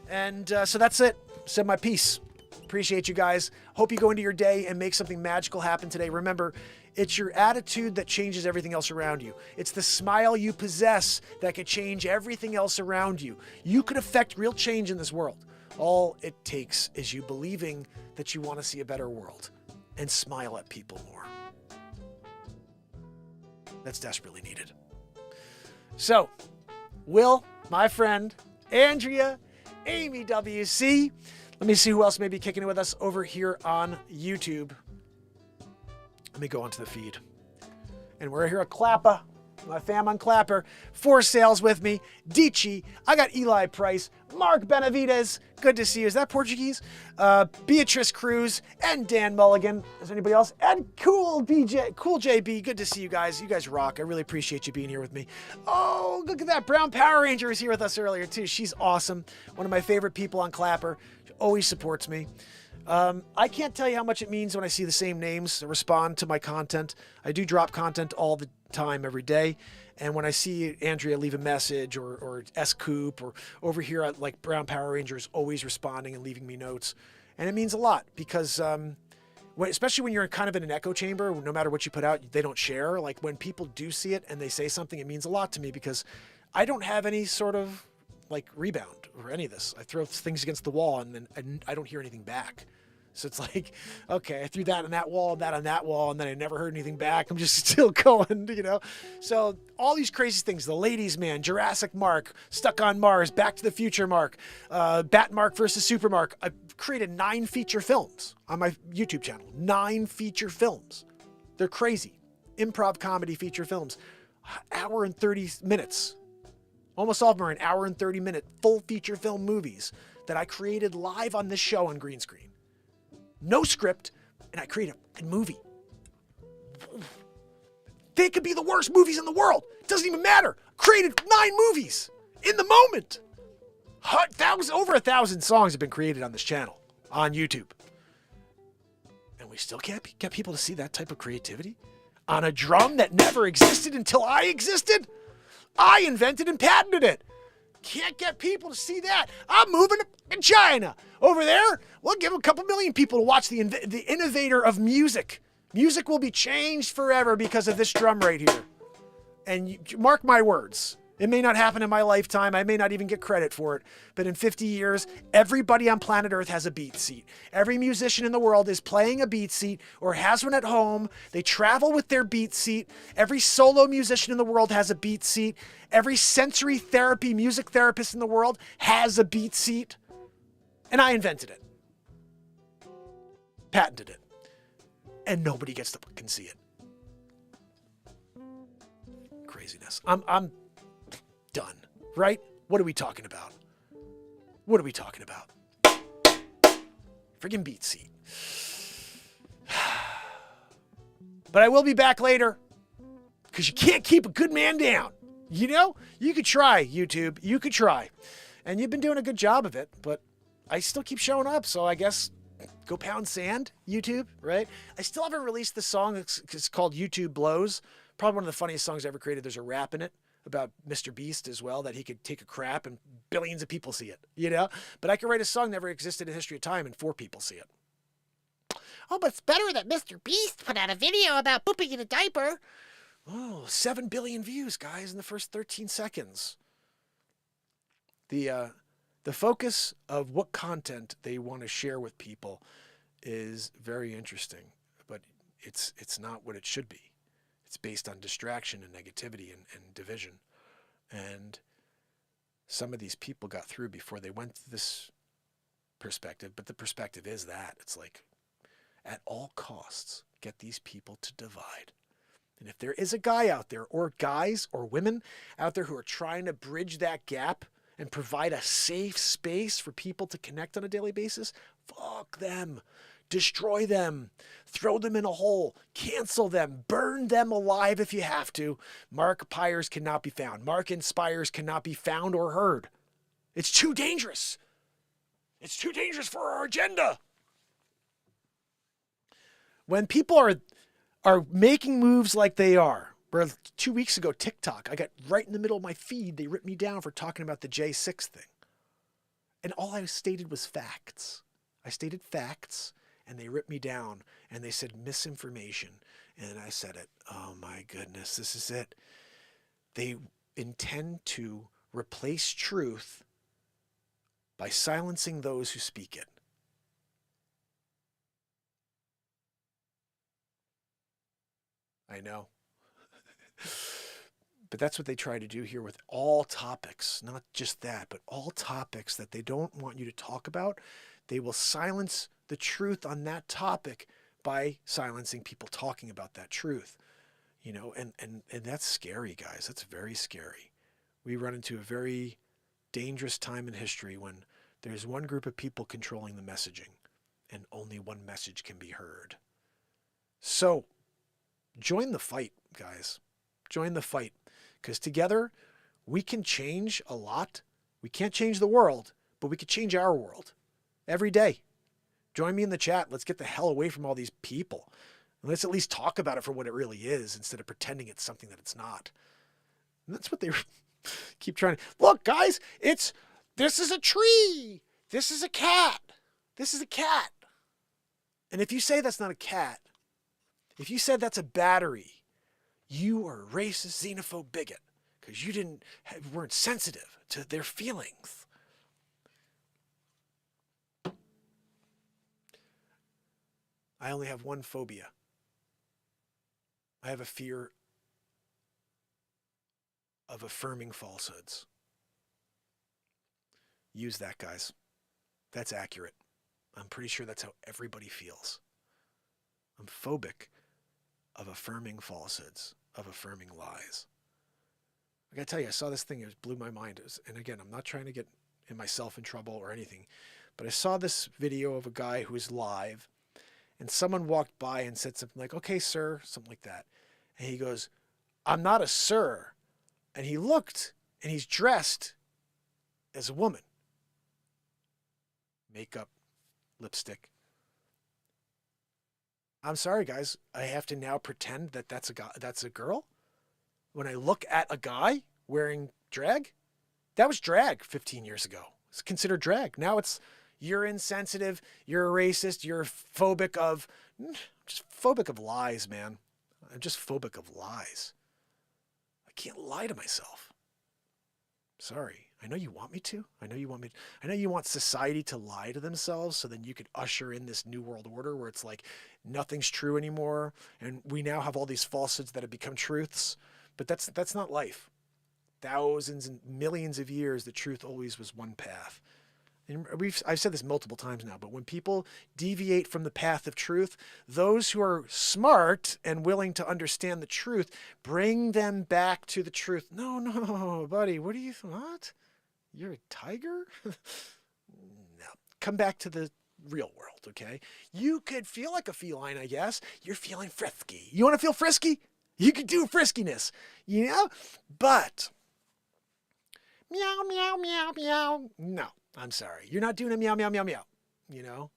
And so that's it. Said my piece. Appreciate you guys. Hope you go into your day and make something magical happen today. Remember, it's your attitude that changes everything else around you. It's the smile you possess that could change everything else around you. You could affect real change in this world. All it takes is you believing that you want to see a better world and smile at people more. That's desperately needed. So, Will, my friend, Andrea, Amy WC. Let me see who else may be kicking it with us over here on YouTube. Let me go onto the feed. And we're here at Clapper. My fam on Clapper. For sales with me. Dici. I got Eli Price. Mark Benavides. Good to see you. Is that Portuguese? Beatrice Cruz. And Dan Mulligan. Is there anybody else? And Cool JB. Good to see you guys. You guys rock. I really appreciate you being here with me. Oh, look at that. Brown Power Ranger was here with us earlier too. She's awesome. One of my favorite people on Clapper. She always supports me. I can't tell you how much it means when I see the same names respond to my content. I do drop content all the time, every day. And when I see Andrea leave a message or S Coop or over here at like Brown Power Rangers always responding and leaving me notes. And it means a lot because, especially when you're kind of in an echo chamber, no matter what you put out, they don't share. Like when people do see it and they say something, it means a lot to me because I don't have any sort of like rebound or any of this. I throw things against the wall and then I don't hear anything back. So it's like, okay, I threw that on that wall, that on that wall, and then I never heard anything back. I'm just still going, you know? So all these crazy things, the Ladies Man, Jurassic Mark, Stuck on Mars, Back to the Future Mark, Bat Mark versus Super Mark. I've created 9 feature films on my YouTube channel. 9 feature films. They're crazy. Improv comedy feature films. Hour and 30 minutes. Almost all of them are an hour and 30 minute full feature film movies that I created live on this show on green screen. No script, and I create a movie. They could be the worst movies in the world. It doesn't even matter. Created 9 movies in the moment. Over 1,000 songs have been created on this channel on YouTube. And we still can't get people to see that type of creativity on a drum that never existed until I existed. I invented and patented it. Can't get people to see that. I'm moving to China. Over there, we'll give a couple million people to watch the innovator of music. Music will be changed forever because of this drum right here. And mark my words, it may not happen in my lifetime. I may not even get credit for it. But in 50 years, everybody on planet Earth has a BeatSeat. Every musician in the world is playing a BeatSeat or has one at home. They travel with their BeatSeat. Every solo musician in the world has a BeatSeat. Every sensory therapy music therapist in the world has a BeatSeat. And I invented it. Patented it. And nobody gets to fucking see it. Craziness. I'm done, right? What are we talking about? What are we talking about? Friggin' BeatSeat. But I will be back later because you can't keep a good man down. You know, you could try, YouTube. You could try. And you've been doing a good job of it, but I still keep showing up. So I guess go pound sand, YouTube, right? I still haven't released the song. It's called YouTube Blows. Probably one of the funniest songs I ever created. There's a rap in it about Mr. Beast as well, that he could take a crap and billions of people see it, you know? But I could write a song that never existed in history of time and 4 people see it. Oh, but it's better that Mr. Beast put out a video about pooping in a diaper. Oh, 7 billion views, guys, in the first 13 seconds. The focus of what content they want to share with people is very interesting, but it's not what it should be. It's based on distraction and negativity and division. And some of these people got through before they went to this perspective, but the perspective is that it's like, at all costs, get these people to divide. And if there is a guy out there, or guys or women out there who are trying to bridge that gap and provide a safe space for people to connect on a daily basis, fuck them. Destroy them. Throw them in a hole. Cancel them. Burn them alive if you have to. Mark Pires cannot be found. Mark Inspires cannot be found or heard. It's too dangerous. It's too dangerous for our agenda. When people are making moves like they are, Where 2 weeks ago, TikTok, I got right in the middle of my feed. They ripped me down for talking about the J6 thing. And all I stated was facts. I stated facts, and they ripped me down, and they said misinformation. And I said it. Oh my goodness, this is it. They intend to replace truth by silencing those who speak it. I know. But that's what they try to do here with all topics, not just that, but all topics that they don't want you to talk about. They will silence the truth on that topic by silencing people talking about that truth. You know, and that's scary, guys. That's very scary. We run into a very dangerous time in history when there's one group of people controlling the messaging and only one message can be heard. So join the fight, guys. Join the fight. Because together, we can change a lot. We can't change the world, but we can change our world every day. Join me in the chat. Let's get the hell away from all these people. And let's at least talk about it for what it really is instead of pretending it's something that it's not. And that's what they keep trying to... Look, guys, this is a tree. This is a cat. This is a cat. And if you say that's not a cat, if you said that's a battery, you are a racist, xenophobe bigot because you weren't sensitive to their feelings. I only have one phobia. I have a fear of affirming falsehoods. Use that, guys. That's accurate. I'm pretty sure that's how everybody feels. I'm phobic of affirming falsehoods, of affirming lies. I gotta tell you, I saw this thing, it blew my mind. And again, I'm not trying to get myself in trouble or anything, but I saw this video of a guy who was live, and someone walked by and said something like, "Okay, sir," something like that. And he goes, "I'm not a sir." And he looked, and he's dressed as a woman. Makeup, lipstick. I'm sorry, guys. I have to now pretend that that's a girl? When I look at a guy wearing drag? That was drag 15 years ago. It's considered drag. Now it's, you're insensitive, you're a racist, you're phobic of... Just phobic of lies, man. I'm just phobic of lies. I can't lie to myself. Sorry. I know you want me to. I know you want society to lie to themselves so then you could usher in this new world order where it's like nothing's true anymore and we now have all these falsehoods that have become truths. But that's not life. Thousands and millions of years, the truth always was one path. And I've said this multiple times now, but when people deviate from the path of truth, those who are smart and willing to understand the truth, bring them back to the truth. No, buddy, what? You're a tiger? No. Come back to the real world, okay? You could feel like a feline, I guess. You're feeling frisky. You want to feel frisky? You could do friskiness, you know? But, meow, meow, meow, meow. No, I'm sorry. You're not doing a meow, meow, meow, meow, you know?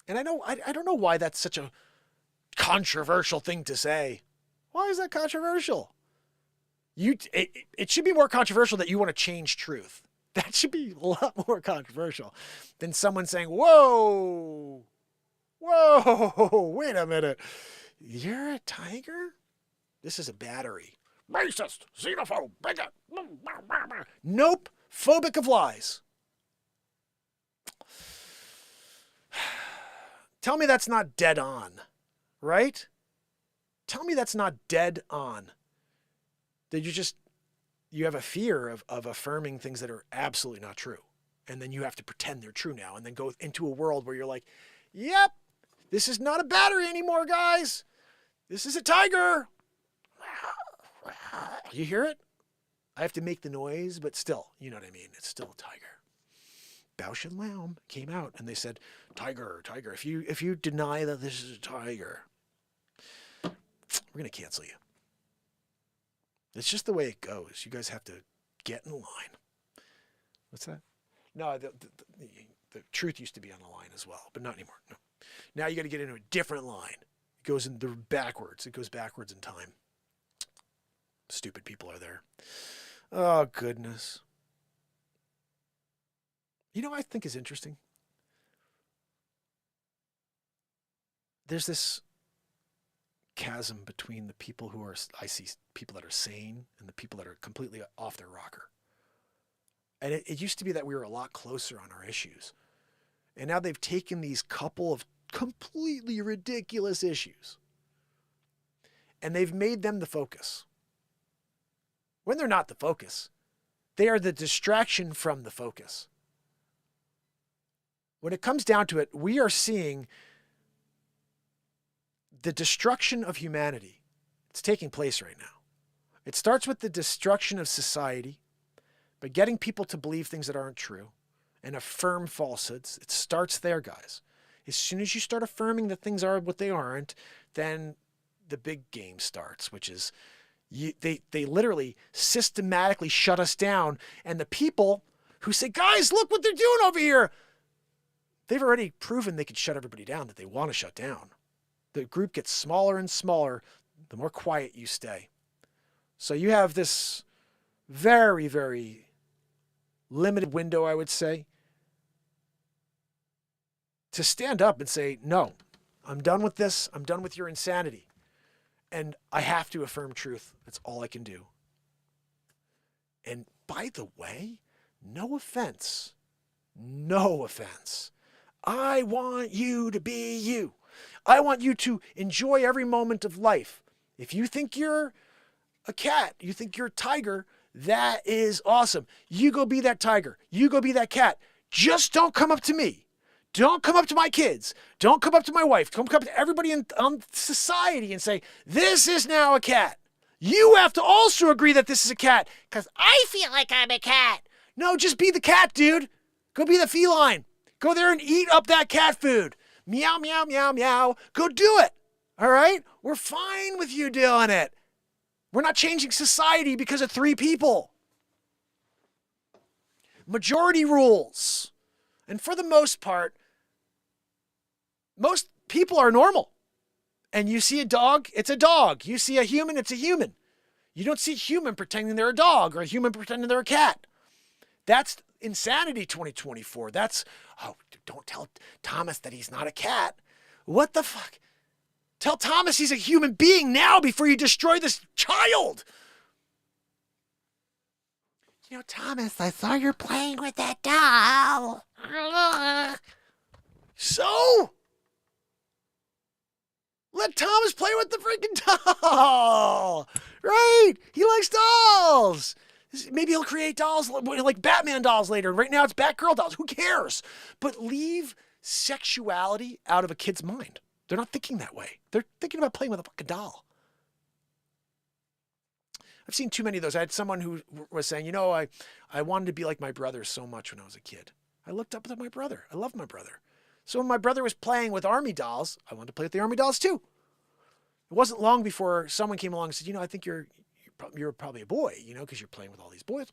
And I don't know why that's such a controversial thing to say. Why is that controversial? It should be more controversial that you want to change truth. That should be a lot more controversial than someone saying, whoa, wait a minute. You're a tiger? This is a battery. Racist, xenophobe, bigot. Nope. Phobic of lies. Tell me that's not dead on, right? Tell me that's not dead on. That you have a fear of affirming things that are absolutely not true. And then you have to pretend they're true now and then go into a world where you're like, yep, this is not a battery anymore, guys. This is a tiger. You hear it? I have to make the noise, but still, you know what I mean? It's still a tiger. Bausch and Lomb came out and they said, tiger. If you deny that this is a tiger, we're going to cancel you. It's just the way it goes. You guys have to get in line. What's that? No, the truth used to be on the line as well, but not anymore. No. Now you got to get into a different line. It goes in the backwards. It goes backwards in time. Stupid people are there. Oh, goodness. You know what I think is interesting? There's this chasm between the people who are, I see people that are sane and the people that are completely off their rocker. And it used to be that we were a lot closer on our issues. And now they've taken these couple of completely ridiculous issues and they've made them the focus. When they're not the focus, they are the distraction from the focus. When it comes down to it, we are seeing the destruction of humanity. It's taking place right now. It starts with the destruction of society by getting people to believe things that aren't true and affirm falsehoods. It starts there, guys. As soon as you start affirming that things are what they aren't, then the big game starts, which is they literally systematically shut us down. And the people who say, guys, look what they're doing over here, they've already proven they can shut everybody down that they want to shut down. The group gets smaller and smaller the more quiet you stay. So you have this very, very limited window, I would say, to stand up and say, no, I'm done with this. I'm done with your insanity. And I have to affirm truth. That's all I can do. And by the way, no offense. No offense. I want you to be you. I want you to enjoy every moment of life. If you think you're a cat, you think you're a tiger, that is awesome. You go be that tiger. You go be that cat. Just don't come up to me. Don't come up to my kids. Don't come up to my wife. Don't come up to everybody in society and say, this is now a cat. You have to also agree that this is a cat. Because I feel like I'm a cat. No, just be the cat, dude. Go be the feline. Go there and eat up that cat food. Meow, meow, meow, meow. Go do it. All right? We're fine with you doing it. We're not changing society because of 3 people. Majority rules. And for the most part, most people are normal. And you see a dog, it's a dog. You see a human, it's a human. You don't see a human pretending they're a dog or a human pretending they're a cat. That's insanity 2024. That's, oh, don't tell Thomas that he's not a cat. What the fuck? Tell Thomas he's a human being now before you destroy this child. You know, Thomas, I saw you're playing with that doll. So? Let Thomas play with the freaking doll. Right? He likes dolls. Maybe he'll create dolls like Batman dolls later. Right now it's Batgirl dolls. Who cares? But leave sexuality out of a kid's mind. They're not thinking that way. They're thinking about playing with a fucking doll. I've seen too many of those. I had someone who was saying, you know, I wanted to be like my brother so much when I was a kid. I looked up to my brother. I loved my brother. So when my brother was playing with army dolls, I wanted to play with the army dolls too. It wasn't long before someone came along and said, you know, I think you're probably a boy, you know, because you're playing with all these boy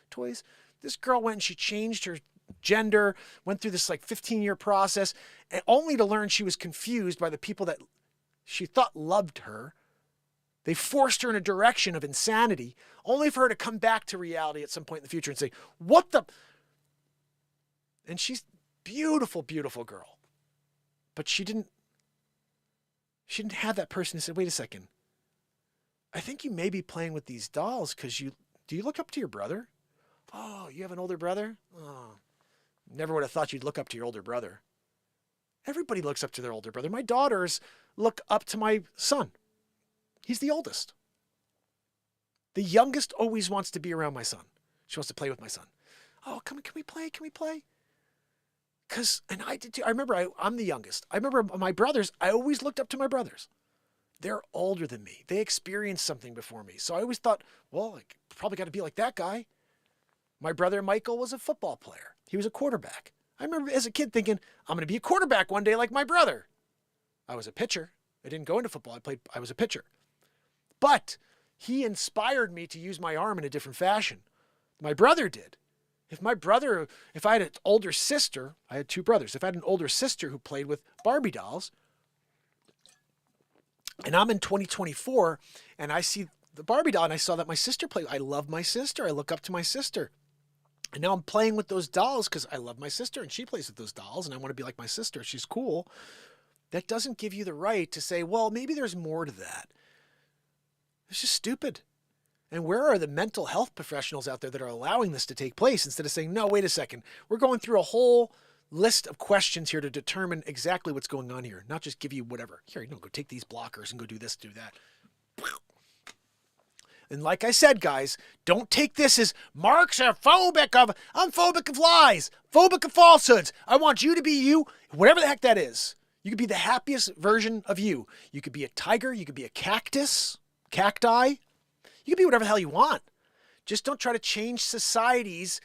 toys. This girl went and she changed her gender, went through this like 15-year process, and only to learn she was confused by the people that she thought loved her. They forced her in a direction of insanity, only for her to come back to reality at some point in the future and say, what the? And she's beautiful, beautiful girl. But she didn't have that person who said, wait a second. I think you may be playing with these dolls because do you look up to your brother? Oh, you have an older brother? Oh, never would have thought you'd look up to your older brother. Everybody looks up to their older brother. My daughters look up to my son. He's the oldest. The youngest always wants to be around my son. She wants to play with my son. Oh, can we play? Can we play? And I did too. I remember I'm the youngest. I remember my brothers, I always looked up to my brothers. They're older than me. They experienced something before me. So I always thought, well, I probably got to be like that guy. My brother Michael was a football player. He was a quarterback. I remember as a kid thinking, I'm going to be a quarterback one day like my brother. I was a pitcher. I didn't go into football. I was a pitcher. But he inspired me to use my arm in a different fashion. My brother did. If I had an older sister, I had 2 brothers. If I had an older sister who played with Barbie dolls, And I'm in 2024 and I see the Barbie doll and I saw that my sister played. I love my sister. I look up to my sister. And now I'm playing with those dolls because I love my sister and she plays with those dolls and I want to be like my sister. She's cool. That doesn't give you the right to say, well, maybe there's more to that. It's just stupid. And where are the mental health professionals out there that are allowing this to take place instead of saying, no, wait a second. We're going through a whole list of questions here to determine exactly what's going on here, not just give you whatever. Here, go take these blockers and go do this, do that. And like I said, guys, don't take this as Mark's are I'm phobic of lies, phobic of falsehoods. I want you to be you, whatever the heck that is. You could be the happiest version of you. You could be a tiger. You could be a cacti. You could be whatever the hell you want. Just don't try to change society's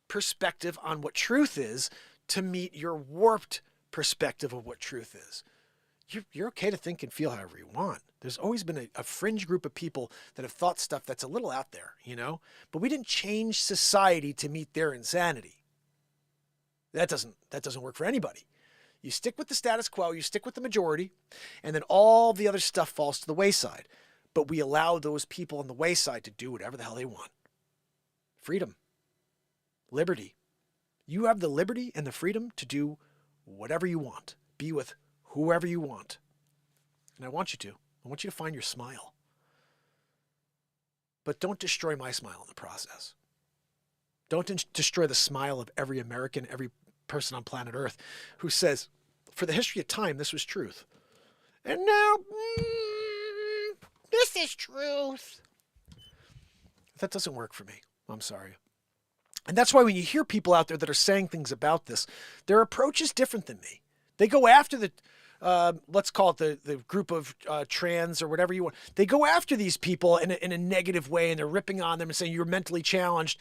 perspective on what truth is to meet your warped perspective of what truth is. You're okay to think and feel however you want. There's always been a fringe group of people that have thought stuff that's a little out there, but we didn't change society to meet their insanity. That doesn't work for anybody. You stick with the status quo, you stick with the majority, and then all the other stuff falls to the wayside. But we allow those people on the wayside to do whatever the hell they want. Freedom. Liberty. You have the liberty and the freedom to do whatever you want. Be with whoever you want. And I want you to. I want you to find your smile. But don't destroy my smile in the process. Don't destroy the smile of every American, every person on planet Earth who says, for the history of time, this was truth. And now, This is truth. that doesn't work for me. I'm sorry. And that's why when you hear people out there that are saying things about this, their approach is different than me. They go after the, let's call it the group of trans or whatever you want. They go after these people in a negative way and they're ripping on them and saying you're mentally challenged.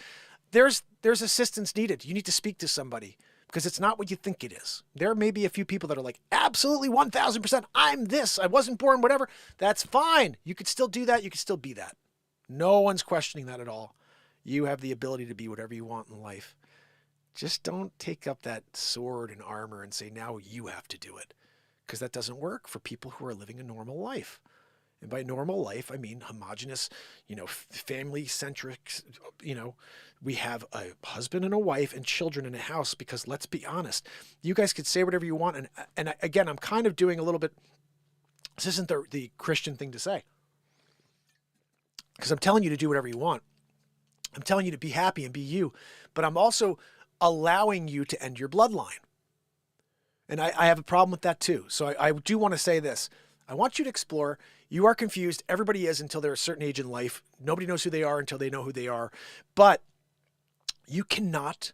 There's assistance needed. You need to speak to somebody because it's not what you think it is. There may be a few people that are like, absolutely 1000%, I'm this, I wasn't born, whatever. That's fine. You could still do that. You could still be that. No one's questioning that at all. You have the ability to be whatever you want in life. Just don't take up that sword and armor and say, now you have to do it. Because that doesn't work for people who are living a normal life. And by normal life, I mean homogenous, family-centric, we have a husband and a wife and children in a house because let's be honest, you guys could say whatever you want. And again, I'm kind of doing a little bit, this isn't the Christian thing to say. Because I'm telling you to do whatever you want. I'm telling you to be happy and be you, but I'm also allowing you to end your bloodline. And I have a problem with that too. So I do want to say this. I want you to explore. You are confused. Everybody is until they're a certain age in life. Nobody knows who they are until they know who they are. But you cannot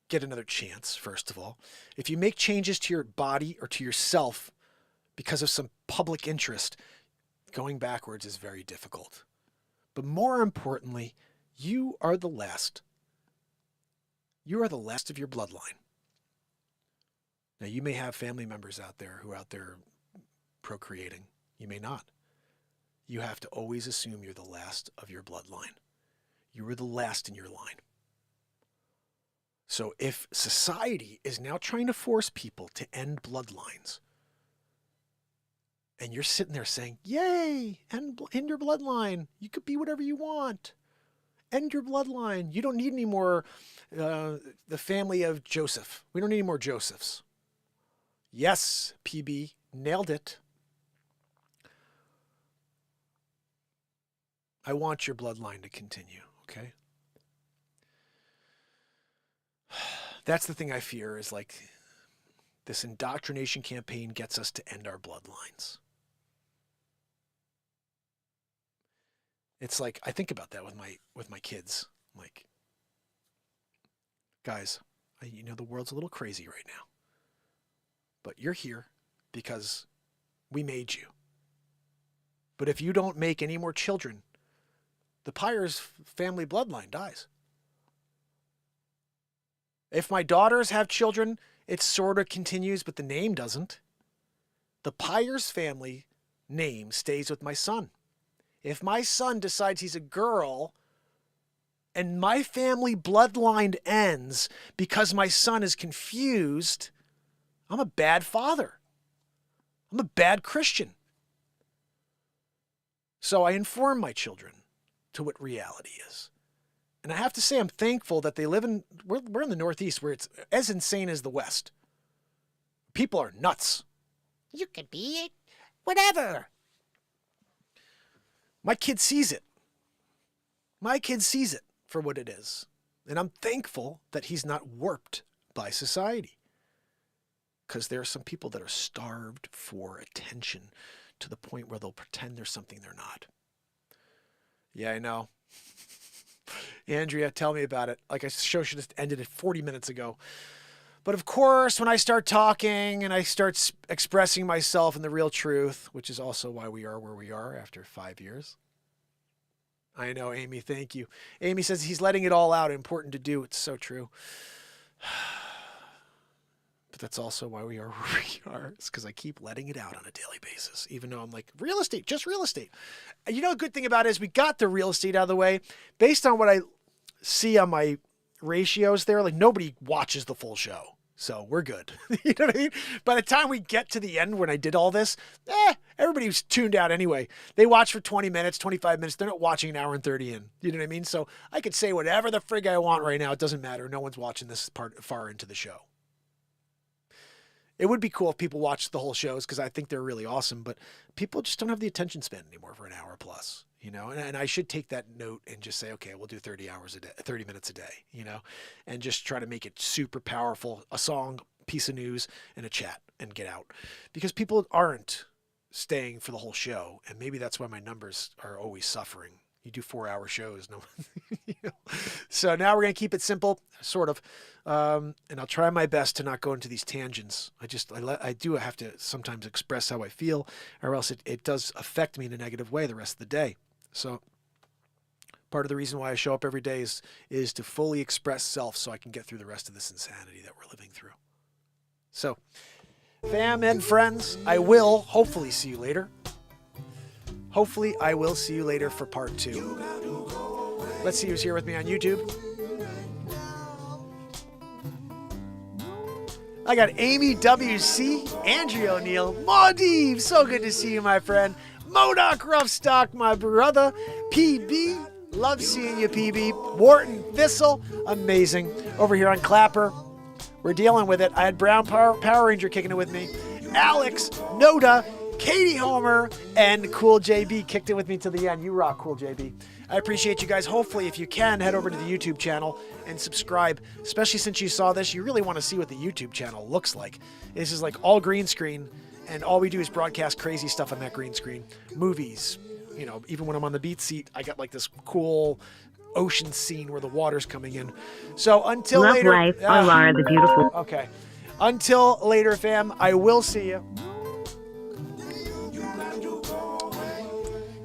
get another chance, first of all. If you make changes to your body or to yourself because of some public interest, going backwards is very difficult. But more importantly, you are the last. You are the last of your bloodline. Now, you may have family members out there who are out there procreating. You may not. You have to always assume you're the last of your bloodline. You are the last in your line. So if society is now trying to force people to end bloodlines, and you're sitting there saying, yay, end your bloodline. You could be whatever you want. End your bloodline. You don't need any more the family of Joseph. We don't need any more Josephs. Yes, PB, nailed it. I want your bloodline to continue, okay? That's the thing I fear is like this indoctrination campaign gets us to end our bloodlines. It's like, I think about that with my kids. I'm like, guys, the world's a little crazy right now. But you're here because we made you. But if you don't make any more children, the Pires family bloodline dies. If my daughters have children, it sort of continues, but the name doesn't. The Pires family name stays with my son. If my son decides he's a girl and my family bloodline ends because my son is confused, I'm a bad father. I'm a bad Christian. So I inform my children to what reality is. And I have to say, I'm thankful that they live in, we're in the Northeast where it's as insane as the West. People are nuts. You could be whatever. My kid sees it. My kid sees it for what it is. And I'm thankful that he's not warped by society. Because there are some people that are starved for attention to the point where they'll pretend there's something they're not. Yeah, I know. Andrea, tell me about it. Like, a show should have ended 40 minutes ago. But of course, when I start talking and I start expressing myself in the real truth, which is also why we are where we are after 5 years. I know, Amy, thank you. Amy says he's letting it all out. Important to do. It's so true. But that's also why we are where we are. It's because I keep letting it out on a daily basis, even though I'm like, real estate, just real estate. You know, a good thing about it is we got the real estate out of the way. Based on what I see on my ratios there, like nobody watches the full show. So we're good. You know what I mean? By the time we get to the end when I did all this, everybody was tuned out anyway. They watch for 20 minutes, 25 minutes. They're not watching an hour and 30 in. You know what I mean? So I could say whatever the frig I want right now. It doesn't matter. No one's watching this part far into the show. It would be cool if people watched the whole shows because I think they're really awesome, but people just don't have the attention span anymore for an hour plus, you know, and I should take that note and just say, okay, we'll do 30 minutes a day, you know, and just try to make it super powerful, a song, piece of news, and a chat and get out because people aren't staying for the whole show. And maybe that's why my numbers are always suffering. You do 4-hour shows. No, you know? So now we're going to keep it simple, sort of. And I'll try my best to not go into these tangents. I do have to sometimes express how I feel or else it does affect me in a negative way the rest of the day. So part of the reason why I show up every day is to fully express self so I can get through the rest of this insanity that we're living through. So fam and friends, I will hopefully see you later. Hopefully, I will see you later for part 2. Let's see who's here with me on YouTube. I got Amy WC, Andrea O'Neill, Maudeve, so good to see you, my friend. Modoc Roughstock, my brother. PB, love seeing you, PB. Wharton Thistle, amazing. Over here on Clapper, we're dealing with it. I had Brown Power Ranger kicking it with me. Alex, Noda, Katie Homer, and Cool JB kicked it with me to the end. You rock, Cool JB. I appreciate you guys. Hopefully, if you can, head over to the YouTube channel and subscribe. Especially since you saw this, you really want to see what the YouTube channel looks like. This is like all green screen, and all we do is broadcast crazy stuff on that green screen. Movies, you know, even when I'm on the BeatSeat, I got like this cool ocean scene where the water's coming in. So until Love later. life on Lara the Beautiful. Okay. Until later, fam, I will see you.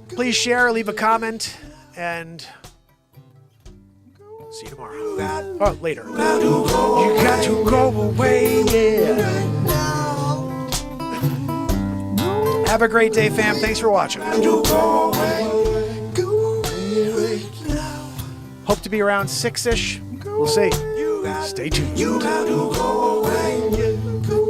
Please share, leave a comment, and see you tomorrow. Oh, later. You got to go away, yeah. Have a great day, fam. Thanks for watching. Hope to be around 6-ish. We'll see. Stay tuned.